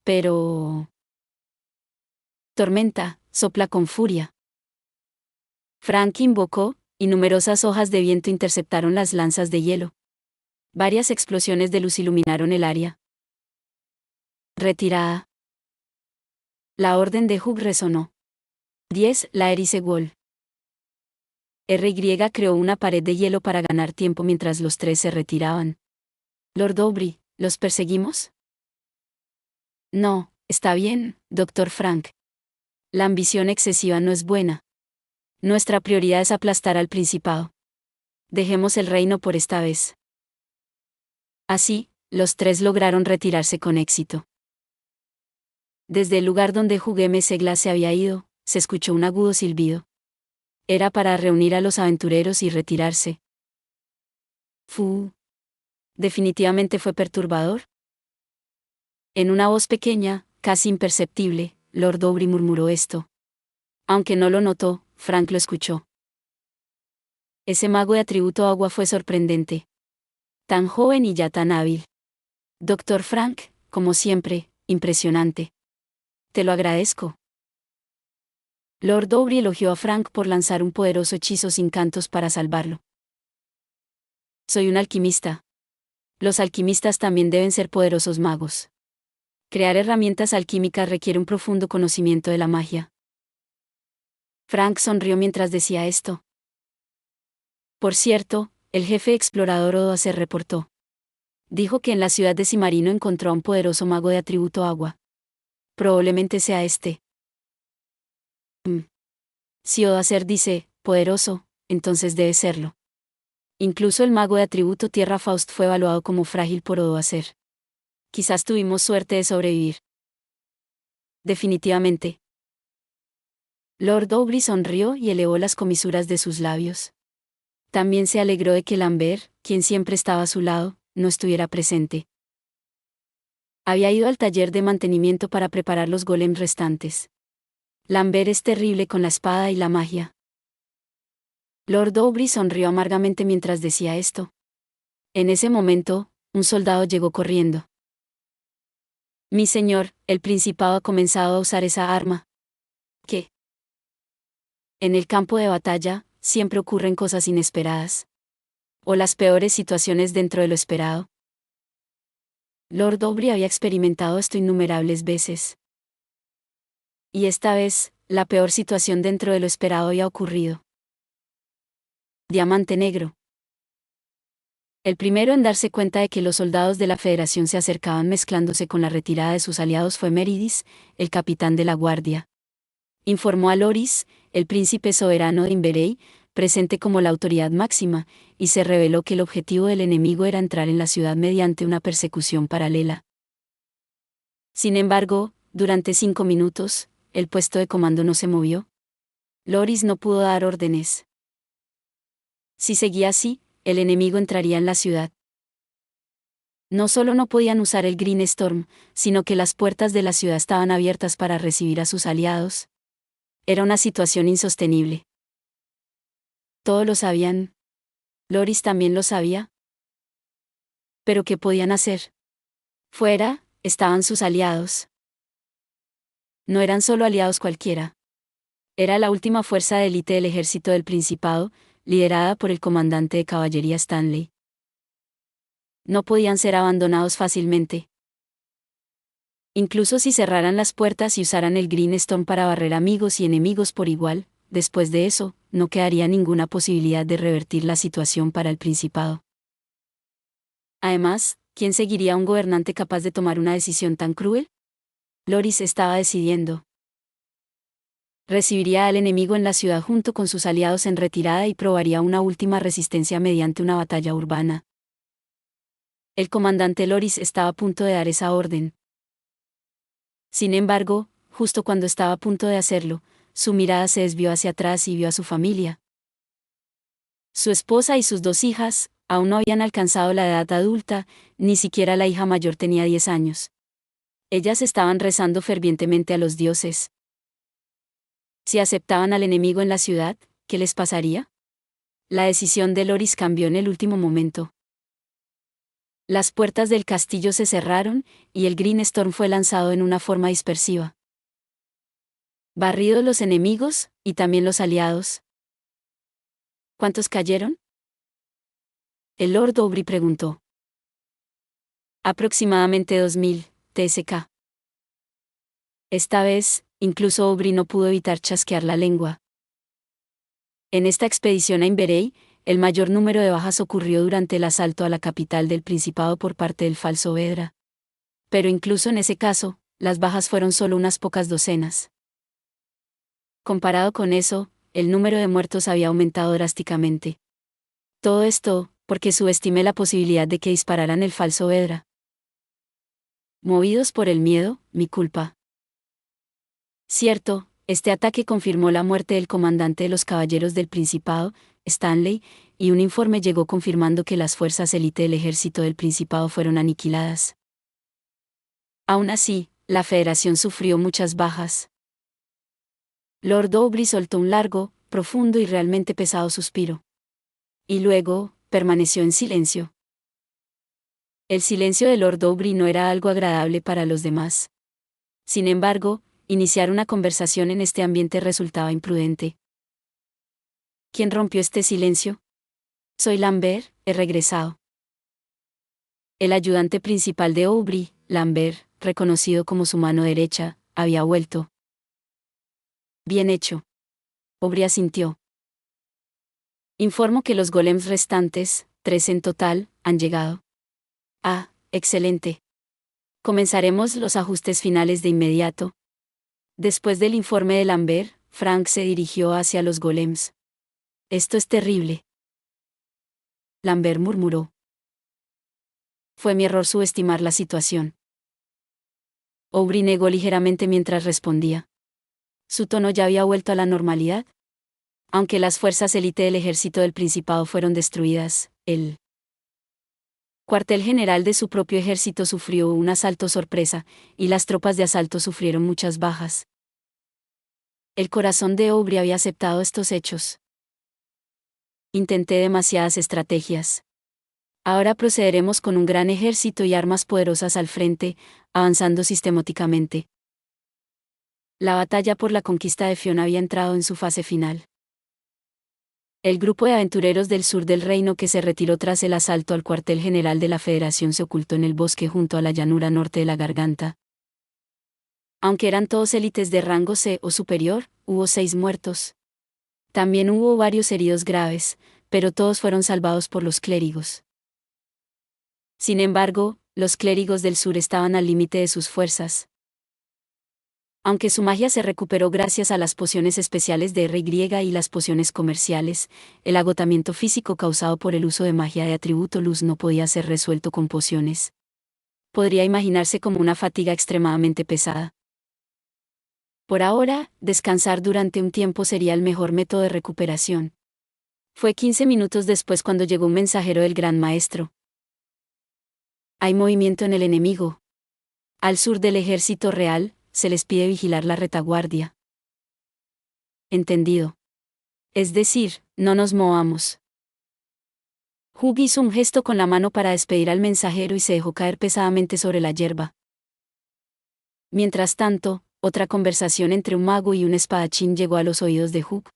Pero... Tormenta, sopla con furia. Frank invocó, y numerosas hojas de viento interceptaron las lanzas de hielo. Varias explosiones de luz iluminaron el área. Retirada. La orden de Hugh resonó. 10. La Erice Wall. RY creó una pared de hielo para ganar tiempo mientras los 3 se retiraban. Lord Aubrey, ¿los perseguimos? No, está bien, Dr. Frank. La ambición excesiva no es buena. Nuestra prioridad es aplastar al Principado. Dejemos el reino por esta vez. Así, los 3 lograron retirarse con éxito. Desde el lugar donde Jugueme Segla se había ido, se escuchó un agudo silbido. Era para reunir a los aventureros y retirarse. Definitivamente fue perturbador. En una voz pequeña, casi imperceptible, Lord Aubrey murmuró esto. Aunque no lo notó, Frank lo escuchó. Ese mago de atributo agua fue sorprendente. Tan joven y ya tan hábil. Dr. Frank, como siempre, impresionante. Te lo agradezco. Lord Aubrey elogió a Frank por lanzar un poderoso hechizo sin cantos para salvarlo. Soy un alquimista. Los alquimistas también deben ser poderosos magos. Crear herramientas alquímicas requiere un profundo conocimiento de la magia. Frank sonrió mientras decía esto. Por cierto, el jefe explorador Odo se reportó. Dijo que en la ciudad de Cimarino encontró a un poderoso mago de atributo agua. Probablemente sea este. Si Odoacer dice, poderoso, entonces debe serlo. Incluso el mago de atributo tierra Faust fue evaluado como frágil por Odoacer. Quizás tuvimos suerte de sobrevivir. Definitivamente. Lord Aubrey sonrió y elevó las comisuras de sus labios. También se alegró de que Lambert, quien siempre estaba a su lado, no estuviera presente. Había ido al taller de mantenimiento para preparar los golems restantes. Lambert es terrible con la espada y la magia. Lord Aubrey sonrió amargamente mientras decía esto. En ese momento, un soldado llegó corriendo. Mi señor, el Principado ha comenzado a usar esa arma. ¿Qué? En el campo de batalla, siempre ocurren cosas inesperadas. O las peores situaciones dentro de lo esperado. Lord Aubrey había experimentado esto innumerables veces. Y esta vez, la peor situación dentro de lo esperado había ocurrido. Diamante Negro. El primero en darse cuenta de que los soldados de la Federación se acercaban mezclándose con la retirada de sus aliados fue Meridis, el capitán de la guardia. Informó a Loris, el príncipe soberano de Inverey, presente como la autoridad máxima, y se reveló que el objetivo del enemigo era entrar en la ciudad mediante una persecución paralela. Sin embargo, durante 5 minutos, el puesto de comando no se movió. Loris no pudo dar órdenes. Si seguía así, el enemigo entraría en la ciudad. No solo no podían usar el Green Storm, sino que las puertas de la ciudad estaban abiertas para recibir a sus aliados. Era una situación insostenible. Todos lo sabían. Loris también lo sabía. ¿Pero qué podían hacer? Fuera, estaban sus aliados. No eran solo aliados cualquiera. Era la última fuerza de élite del ejército del Principado, liderada por el comandante de caballería Stanley. No podían ser abandonados fácilmente. Incluso si cerraran las puertas y usaran el Green Storm para barrer amigos y enemigos por igual, después de eso, no quedaría ninguna posibilidad de revertir la situación para el Principado. Además, ¿quién seguiría a un gobernante capaz de tomar una decisión tan cruel? Loris estaba decidiendo. Recibiría al enemigo en la ciudad junto con sus aliados en retirada y probaría una última resistencia mediante una batalla urbana. El comandante Loris estaba a punto de dar esa orden. Sin embargo, justo cuando estaba a punto de hacerlo, su mirada se desvió hacia atrás y vio a su familia. Su esposa y sus 2 hijas aún no habían alcanzado la edad adulta, ni siquiera la hija mayor tenía 10 años. Ellas estaban rezando fervientemente a los dioses. Si aceptaban al enemigo en la ciudad, ¿qué les pasaría? La decisión de Loris cambió en el último momento. Las puertas del castillo se cerraron, y el Green Storm fue lanzado en una forma dispersiva. Barridos los enemigos, y también los aliados. ¿Cuántos cayeron? El Lord Aubrey preguntó. Aproximadamente 2000, TSK. Esta vez, incluso Aubrey no pudo evitar chasquear la lengua. En esta expedición a Inverey, el mayor número de bajas ocurrió durante el asalto a la capital del Principado por parte del falso Vedra. Pero incluso en ese caso, las bajas fueron solo unas pocas docenas. Comparado con eso, el número de muertos había aumentado drásticamente. Todo esto, porque subestimé la posibilidad de que dispararan el falso Vedra. Movidos por el miedo, mi culpa. Cierto, este ataque confirmó la muerte del comandante de los Caballeros del Principado, Stanley, y un informe llegó confirmando que las fuerzas élite del ejército del Principado fueron aniquiladas. Aún así, la Federación sufrió muchas bajas. Lord Aubrey soltó un largo, profundo y realmente pesado suspiro. Y luego, permaneció en silencio. El silencio de Lord Aubrey no era algo agradable para los demás. Sin embargo, iniciar una conversación en este ambiente resultaba imprudente. ¿Quién rompió este silencio? Soy Lambert, he regresado. El ayudante principal de Aubrey, Lambert, reconocido como su mano derecha, había vuelto. Bien hecho. Aubrey asintió. Informo que los golems restantes, 3 en total, han llegado. Ah, excelente. Comenzaremos los ajustes finales de inmediato. Después del informe de Lambert, Frank se dirigió hacia los golems. Esto es terrible. Lambert murmuró. Fue mi error subestimar la situación. Aubrey negó ligeramente mientras respondía. Su tono ya había vuelto a la normalidad. Aunque las fuerzas élite del ejército del Principado fueron destruidas, el cuartel general de su propio ejército sufrió un asalto sorpresa, y las tropas de asalto sufrieron muchas bajas. El corazón de Aubrey había aceptado estos hechos. Intenté demasiadas estrategias. Ahora procederemos con un gran ejército y armas poderosas al frente, avanzando sistemáticamente. La batalla por la conquista de Fiona había entrado en su fase final. El grupo de aventureros del sur del reino que se retiró tras el asalto al cuartel general de la Federación se ocultó en el bosque junto a la llanura norte de la Garganta. Aunque eran todos élites de rango C o superior, hubo 6 muertos. También hubo varios heridos graves, pero todos fueron salvados por los clérigos. Sin embargo, los clérigos del sur estaban al límite de sus fuerzas. Aunque su magia se recuperó gracias a las pociones especiales de RY y las pociones comerciales, el agotamiento físico causado por el uso de magia de atributo luz no podía ser resuelto con pociones. Podría imaginarse como una fatiga extremadamente pesada. Por ahora, descansar durante un tiempo sería el mejor método de recuperación. Fue 15 minutos después cuando llegó un mensajero del Gran Maestro. Hay movimiento en el enemigo. Al sur del ejército real, se les pide vigilar la retaguardia. Entendido. Es decir, no nos movamos. Hugh hizo un gesto con la mano para despedir al mensajero y se dejó caer pesadamente sobre la hierba. Mientras tanto, otra conversación entre un mago y un espadachín llegó a los oídos de Hugh.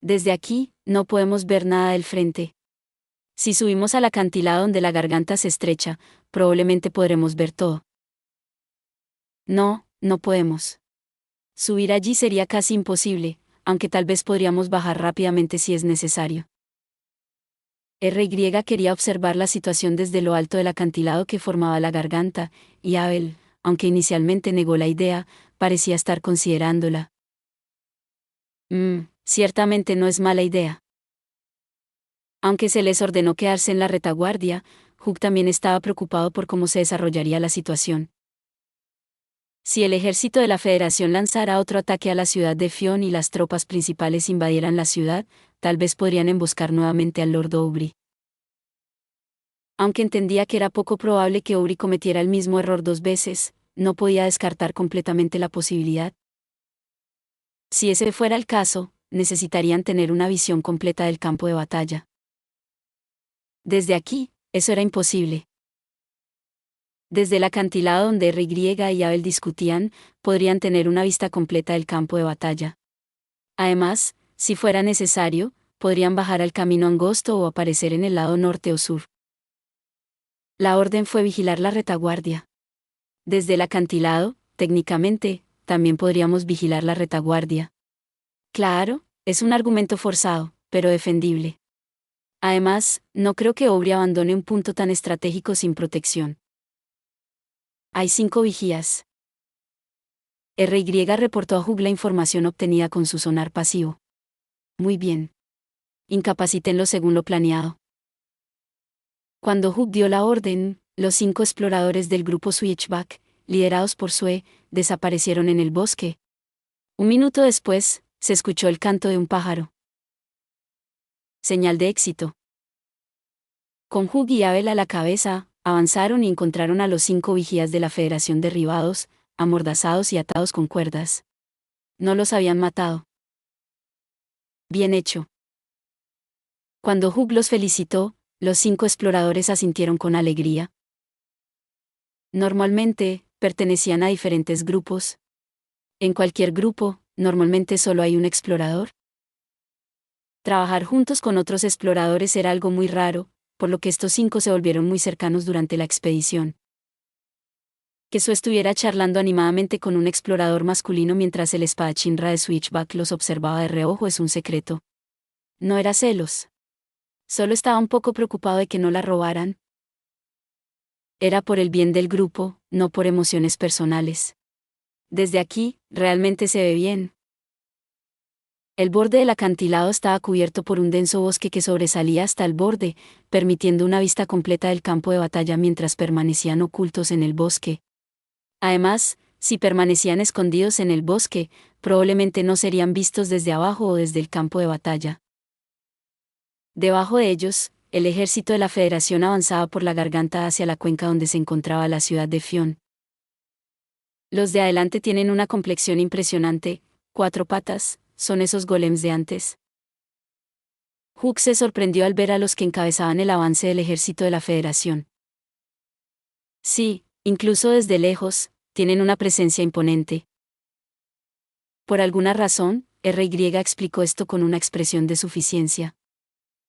Desde aquí, no podemos ver nada del frente. Si subimos al acantilado donde la garganta se estrecha, probablemente podremos ver todo. No, no podemos. Subir allí sería casi imposible, aunque tal vez podríamos bajar rápidamente si es necesario. RY quería observar la situación desde lo alto del acantilado que formaba la garganta, y Abel, aunque inicialmente negó la idea, parecía estar considerándola. Ciertamente no es mala idea. Aunque se les ordenó quedarse en la retaguardia, Hugh también estaba preocupado por cómo se desarrollaría la situación. Si el ejército de la Federación lanzara otro ataque a la ciudad de Fionn y las tropas principales invadieran la ciudad, tal vez podrían emboscar nuevamente al Lord Aubrey. Aunque entendía que era poco probable que Aubrey cometiera el mismo error 2 veces, no podía descartar completamente la posibilidad. Si ese fuera el caso, necesitarían tener una visión completa del campo de batalla. Desde aquí, eso era imposible. Desde el acantilado donde R.Y. y Abel discutían, podrían tener una vista completa del campo de batalla. Además, si fuera necesario, podrían bajar al camino angosto o aparecer en el lado norte o sur. La orden fue vigilar la retaguardia. Desde el acantilado, técnicamente, también podríamos vigilar la retaguardia. Claro, es un argumento forzado, pero defendible. Además, no creo que Aubrey abandone un punto tan estratégico sin protección. Hay 5 vigías. R.Y. reportó a Hugh la información obtenida con su sonar pasivo. Muy bien. Incapacítenlo según lo planeado. Cuando Hugh dio la orden, los 5 exploradores del grupo Switchback, liderados por Sue, desaparecieron en el bosque. Un minuto después, se escuchó el canto de un pájaro. Señal de éxito. Con Hugh y Abel a la cabeza, avanzaron y encontraron a los 5 vigías de la Federación derribados, amordazados y atados con cuerdas. No los habían matado. Bien hecho. Cuando Hugh los felicitó, los 5 exploradores asintieron con alegría. Normalmente, pertenecían a diferentes grupos. En cualquier grupo, normalmente solo hay un explorador. Trabajar juntos con otros exploradores era algo muy raro, por lo que estos 5 se volvieron muy cercanos durante la expedición. Que Sue estuviera charlando animadamente con un explorador masculino mientras el espadachín Ra de Switchback los observaba de reojo es un secreto. No era celos. Solo estaba un poco preocupado de que no la robaran. Era por el bien del grupo, no por emociones personales. Desde aquí, realmente se ve bien. El borde del acantilado estaba cubierto por un denso bosque que sobresalía hasta el borde, permitiendo una vista completa del campo de batalla mientras permanecían ocultos en el bosque. Además, si permanecían escondidos en el bosque, probablemente no serían vistos desde abajo o desde el campo de batalla. Debajo de ellos, el ejército de la Federación avanzaba por la garganta hacia la cuenca donde se encontraba la ciudad de Fionn. Los de adelante tienen una complexión impresionante, 4 patas, son esos golems de antes. Hugh se sorprendió al ver a los que encabezaban el avance del ejército de la Federación. Sí, incluso desde lejos, tienen una presencia imponente. Por alguna razón, R.Y. explicó esto con una expresión de suficiencia.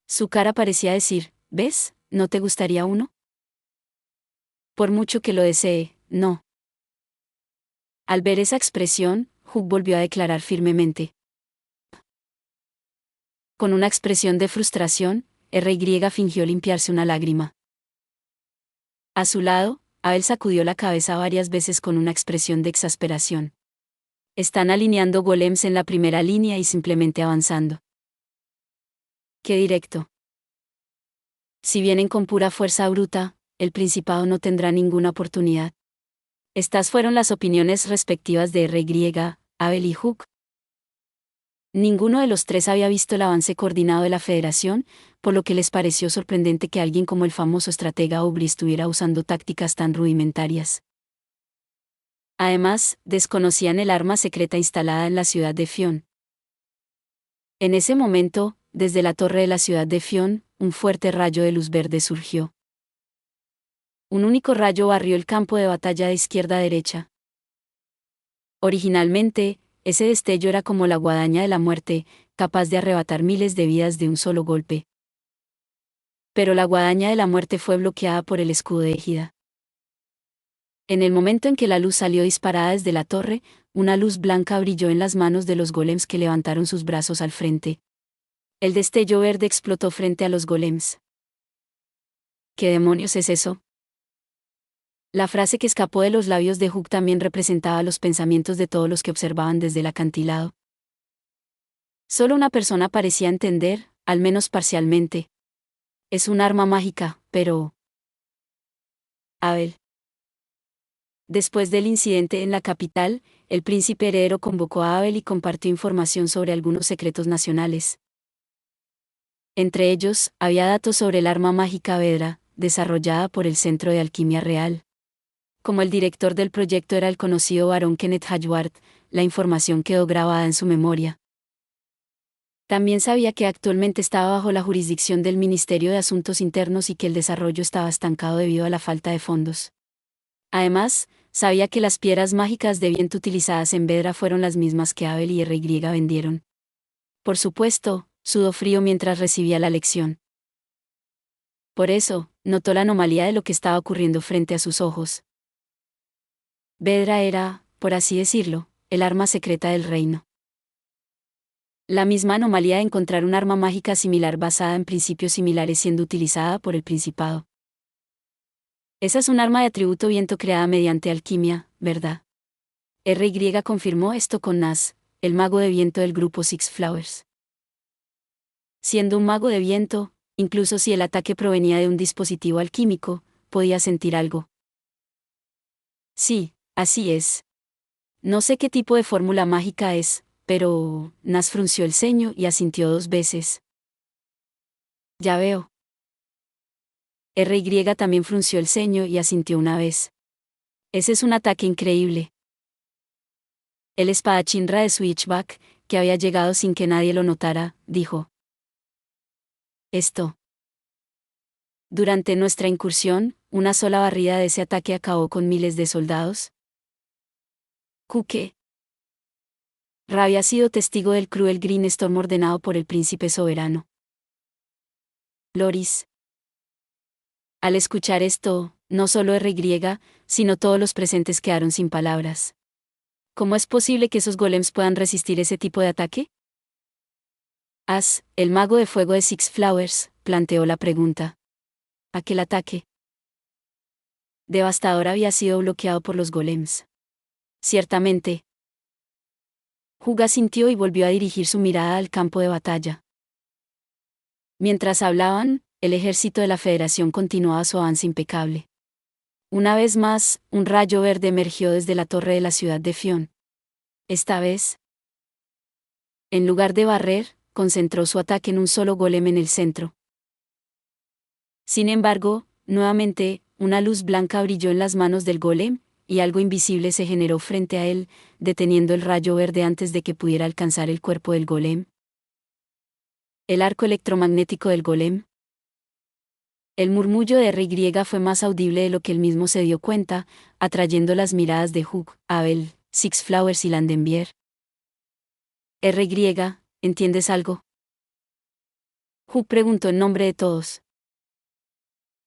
Su cara parecía decir, ¿ves? ¿No te gustaría uno? Por mucho que lo desee, no. Al ver esa expresión, Hugh volvió a declarar firmemente. Con una expresión de frustración, R.Y. fingió limpiarse una lágrima. A su lado, Abel sacudió la cabeza varias veces con una expresión de exasperación. Están alineando golems en la primera línea y simplemente avanzando. ¡Qué directo! Si vienen con pura fuerza bruta, el Principado no tendrá ninguna oportunidad. Estas fueron las opiniones respectivas de R.Y., Abel y Hugh. Ninguno de los 3 había visto el avance coordinado de la Federación, por lo que les pareció sorprendente que alguien como el famoso estratega Aubrey estuviera usando tácticas tan rudimentarias. Además, desconocían el arma secreta instalada en la ciudad de Fionn. En ese momento, desde la torre de la ciudad de Fionn, un fuerte rayo de luz verde surgió. Un único rayo barrió el campo de batalla de izquierda a derecha. Originalmente, ese destello era como la guadaña de la muerte, capaz de arrebatar miles de vidas de un solo golpe. Pero la guadaña de la muerte fue bloqueada por el escudo de égida. En el momento en que la luz salió disparada desde la torre, una luz blanca brilló en las manos de los golems que levantaron sus brazos al frente. El destello verde explotó frente a los golems. ¿Qué demonios es eso? La frase que escapó de los labios de Hugh también representaba los pensamientos de todos los que observaban desde el acantilado. Solo una persona parecía entender, al menos parcialmente. Es un arma mágica, pero... Abel. Después del incidente en la capital, el príncipe heredero convocó a Abel y compartió información sobre algunos secretos nacionales. Entre ellos, había datos sobre el arma mágica Vedra, desarrollada por el Centro de Alquimia Real. Como el director del proyecto era el conocido barón Kenneth Hayward, la información quedó grabada en su memoria. También sabía que actualmente estaba bajo la jurisdicción del Ministerio de Asuntos Internos y que el desarrollo estaba estancado debido a la falta de fondos. Además, sabía que las piedras mágicas de viento utilizadas en Vedra fueron las mismas que Abel y RY vendieron. Por supuesto, sudó frío mientras recibía la lección. Por eso, notó la anomalía de lo que estaba ocurriendo frente a sus ojos. Vedra era, por así decirlo, el arma secreta del reino. La misma anomalía de encontrar un arma mágica similar basada en principios similares siendo utilizada por el Principado. Esa es un arma de atributo viento creada mediante alquimia, ¿verdad? RY confirmó esto con Nas, el mago de viento del grupo Six Flowers. Siendo un mago de viento, incluso si el ataque provenía de un dispositivo alquímico, podía sentir algo. Sí, así es. No sé qué tipo de fórmula mágica es, pero Nas frunció el ceño y asintió 2 veces. Ya veo. RY también frunció el ceño y asintió una vez. Ese es un ataque increíble. El espadachín de Switchback, que había llegado sin que nadie lo notara, dijo. Esto. Durante nuestra incursión, una sola barrida de ese ataque acabó con miles de soldados. ¿Qué? Ra había sido testigo del cruel Green Storm ordenado por el príncipe soberano. Loris. Al escuchar esto, no solo RY, sino todos los presentes quedaron sin palabras. ¿Cómo es posible que esos golems puedan resistir ese tipo de ataque? As, el mago de fuego de Six Flowers, planteó la pregunta. Aquel ataque devastador había sido bloqueado por los golems. Ciertamente. Juga sintió y volvió a dirigir su mirada al campo de batalla. Mientras hablaban, el ejército de la Federación continuaba su avance impecable. Una vez más, un rayo verde emergió desde la torre de la ciudad de Fion. Esta vez, en lugar de barrer, concentró su ataque en un solo golem en el centro. Sin embargo, nuevamente, una luz blanca brilló en las manos del golem, y algo invisible se generó frente a él, deteniendo el rayo verde antes de que pudiera alcanzar el cuerpo del golem. El arco electromagnético del golem. El murmullo de RY fue más audible de lo que él mismo se dio cuenta, atrayendo las miradas de Hugh, Abel, Six Flowers y Landenbier. RY, ¿entiendes algo? Hugh preguntó en nombre de todos.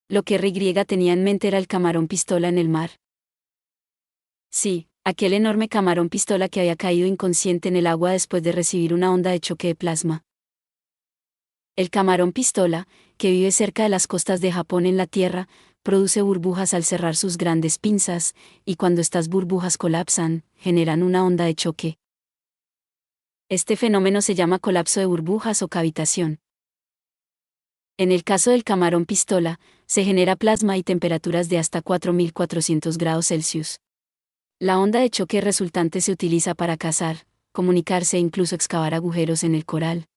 Lo que RY tenía en mente era el camarón pistola en el mar. Sí, aquel enorme camarón pistola que había caído inconsciente en el agua después de recibir una onda de choque de plasma. El camarón pistola, que vive cerca de las costas de Japón en la Tierra, produce burbujas al cerrar sus grandes pinzas, y cuando estas burbujas colapsan, generan una onda de choque. Este fenómeno se llama colapso de burbujas o cavitación. En el caso del camarón pistola, se genera plasma y temperaturas de hasta 4400 grados Celsius. La onda de choque resultante se utiliza para cazar, comunicarse e incluso excavar agujeros en el coral.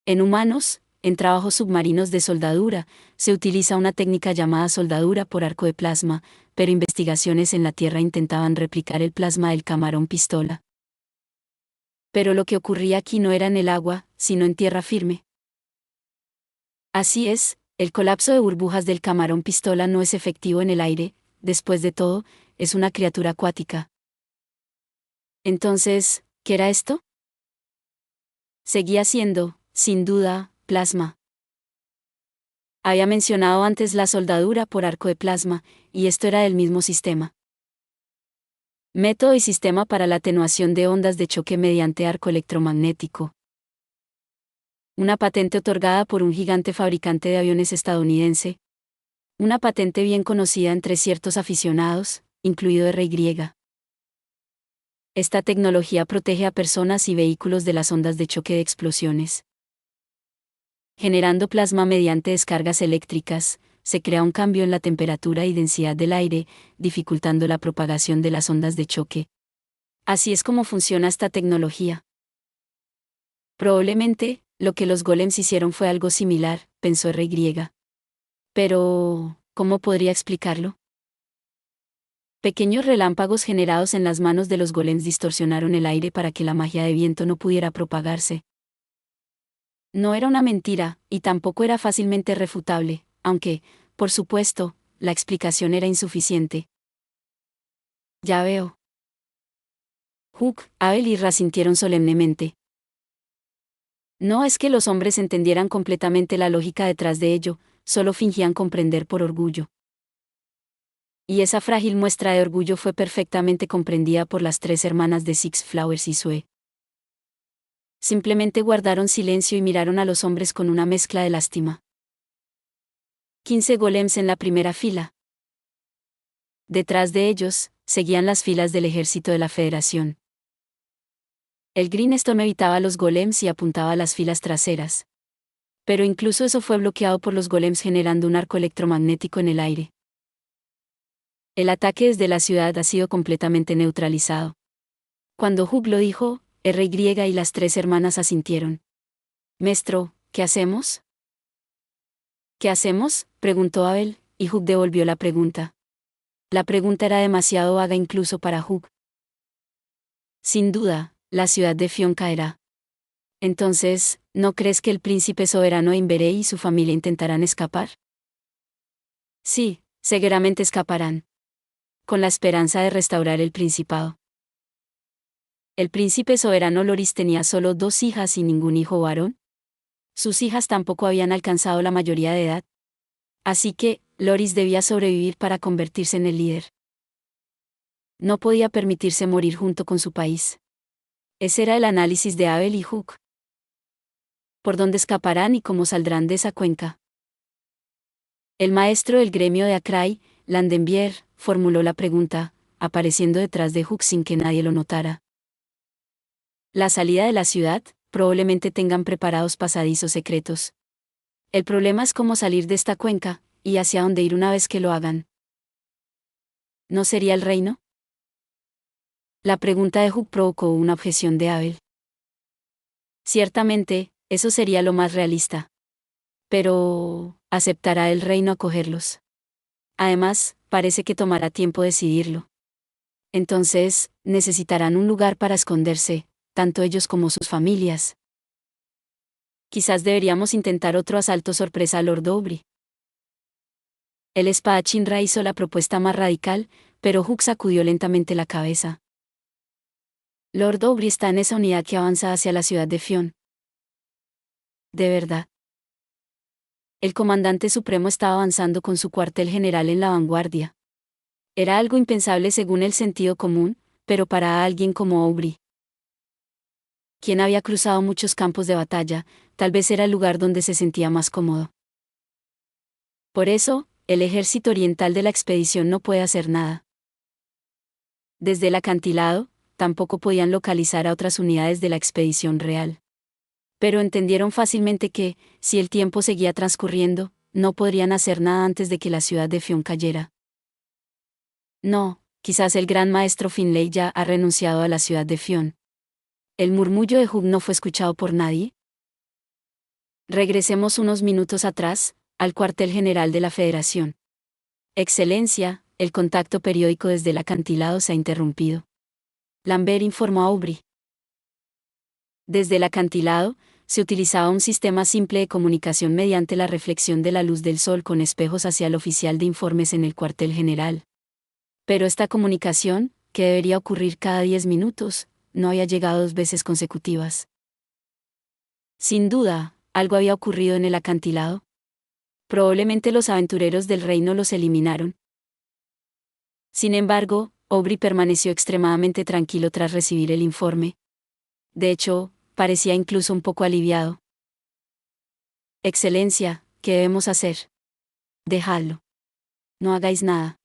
En humanos, en trabajos submarinos de soldadura, se utiliza una técnica llamada soldadura por arco de plasma, pero investigaciones en la Tierra intentaban replicar el plasma del camarón pistola. Pero lo que ocurría aquí no era en el agua, sino en tierra firme. Así es, el colapso de burbujas del camarón pistola no es efectivo en el aire, después de todo, es una criatura acuática. Entonces, ¿qué era esto? Seguía siendo, sin duda, plasma. Había mencionado antes la soldadura por arco de plasma, y esto era del mismo sistema. Método y sistema para la atenuación de ondas de choque mediante arco electromagnético. Una patente otorgada por un gigante fabricante de aviones estadounidense. Una patente bien conocida entre ciertos aficionados, incluido RY. Esta tecnología protege a personas y vehículos de las ondas de choque de explosiones. Generando plasma mediante descargas eléctricas, se crea un cambio en la temperatura y densidad del aire, dificultando la propagación de las ondas de choque. Así es como funciona esta tecnología. Probablemente, lo que los golems hicieron fue algo similar, pensó RY. Pero, ¿cómo podría explicarlo? Pequeños relámpagos generados en las manos de los golems distorsionaron el aire para que la magia de viento no pudiera propagarse. No era una mentira, y tampoco era fácilmente refutable, aunque, por supuesto, la explicación era insuficiente. Ya veo. Hook, Abel y Ra sintieron solemnemente. No es que los hombres entendieran completamente la lógica detrás de ello, solo fingían comprender por orgullo. Y esa frágil muestra de orgullo fue perfectamente comprendida por las 3 hermanas de Six Flowers y Sue. Simplemente guardaron silencio y miraron a los hombres con una mezcla de lástima. 15 golems en la primera fila. Detrás de ellos, seguían las filas del ejército de la Federación. El Greenstone evitaba a los golems y apuntaba a las filas traseras. Pero incluso eso fue bloqueado por los golems generando un arco electromagnético en el aire. El ataque desde la ciudad ha sido completamente neutralizado. Cuando Hook lo dijo, RY y las 3 hermanas asintieron. Maestro, ¿qué hacemos? ¿Qué hacemos?, preguntó Abel, y Hook devolvió la pregunta. La pregunta era demasiado vaga incluso para Hook. Sin duda, la ciudad de Fion caerá. Entonces, ¿no crees que el príncipe soberano Inverey y su familia intentarán escapar? Sí, seguramente escaparán. Con la esperanza de restaurar el principado. El príncipe soberano Loris tenía solo 2 hijas y ningún hijo varón. Sus hijas tampoco habían alcanzado la mayoría de edad. Así que, Loris debía sobrevivir para convertirse en el líder. No podía permitirse morir junto con su país. Ese era el análisis de Abel y Hook. ¿Por dónde escaparán y cómo saldrán de esa cuenca? El maestro del gremio de Akrai, Landenbier, formuló la pregunta, apareciendo detrás de Hook sin que nadie lo notara. La salida de la ciudad, probablemente tengan preparados pasadizos secretos. El problema es cómo salir de esta cuenca, y hacia dónde ir una vez que lo hagan. ¿No sería el reino? La pregunta de Hook provocó una objeción de Abel. Ciertamente, eso sería lo más realista. Pero, ¿aceptará el reino acogerlos? Además, parece que tomará tiempo decidirlo. Entonces, necesitarán un lugar para esconderse, tanto ellos como sus familias. Quizás deberíamos intentar otro asalto sorpresa a Lord Aubrey. El espadachín Ra hizo la propuesta más radical, pero Hook sacudió lentamente la cabeza. Lord Aubrey está en esa unidad que avanza hacia la ciudad de Fion. ¿De verdad? El comandante supremo estaba avanzando con su cuartel general en la vanguardia. Era algo impensable según el sentido común, pero para alguien como Aubrey, quien había cruzado muchos campos de batalla, tal vez era el lugar donde se sentía más cómodo. Por eso, el ejército oriental de la expedición no puede hacer nada. Desde el acantilado, tampoco podían localizar a otras unidades de la expedición real. Pero entendieron fácilmente que, si el tiempo seguía transcurriendo, no podrían hacer nada antes de que la ciudad de Fion cayera. No, quizás el gran maestro Finlay ya ha renunciado a la ciudad de Fion. ¿El murmullo de Hook no fue escuchado por nadie? Regresemos unos minutos atrás, al cuartel general de la Federación. Excelencia, el contacto periódico desde el acantilado se ha interrumpido. Lambert informó a Aubrey. Desde el acantilado, se utilizaba un sistema simple de comunicación mediante la reflexión de la luz del sol con espejos hacia el oficial de informes en el cuartel general. Pero esta comunicación, que debería ocurrir cada 10 minutos, no había llegado 2 veces consecutivas. Sin duda, algo había ocurrido en el acantilado. Probablemente los aventureros del reino los eliminaron. Sin embargo, Aubrey permaneció extremadamente tranquilo tras recibir el informe. De hecho, parecía incluso un poco aliviado. Excelencia, ¿qué debemos hacer? Dejadlo. No hagáis nada.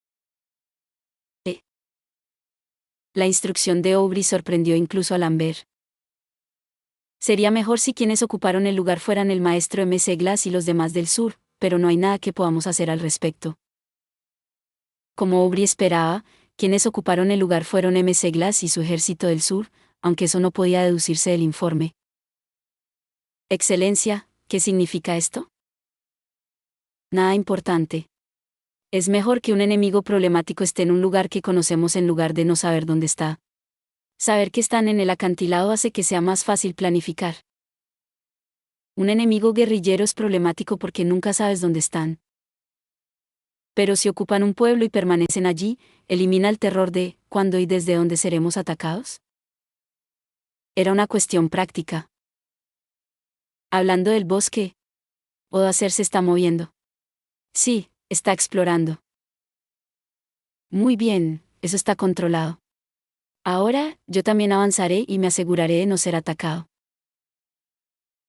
La instrucción de Aubrey sorprendió incluso a Lambert. Sería mejor si quienes ocuparon el lugar fueran el maestro M.C. Glass y los demás del sur, pero no hay nada que podamos hacer al respecto. Como Aubrey esperaba, quienes ocuparon el lugar fueron MC Glass y su ejército del sur, aunque eso no podía deducirse del informe. Excelencia, ¿qué significa esto? Nada importante. Es mejor que un enemigo problemático esté en un lugar que conocemos en lugar de no saber dónde está. Saber que están en el acantilado hace que sea más fácil planificar. Un enemigo guerrillero es problemático porque nunca sabes dónde están. Pero si ocupan un pueblo y permanecen allí, elimina el terror de ¿cuándo y desde dónde seremos atacados? Era una cuestión práctica. Hablando del bosque, Odoacer se está moviendo. Sí, está explorando. Muy bien, eso está controlado. Ahora, yo también avanzaré y me aseguraré de no ser atacado.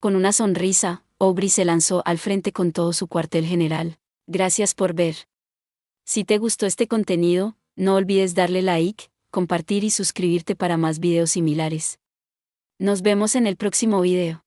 Con una sonrisa, Aubrey se lanzó al frente con todo su cuartel general. Gracias por ver. Si te gustó este contenido, no olvides darle like, compartir y suscribirte para más videos similares. Nos vemos en el próximo video.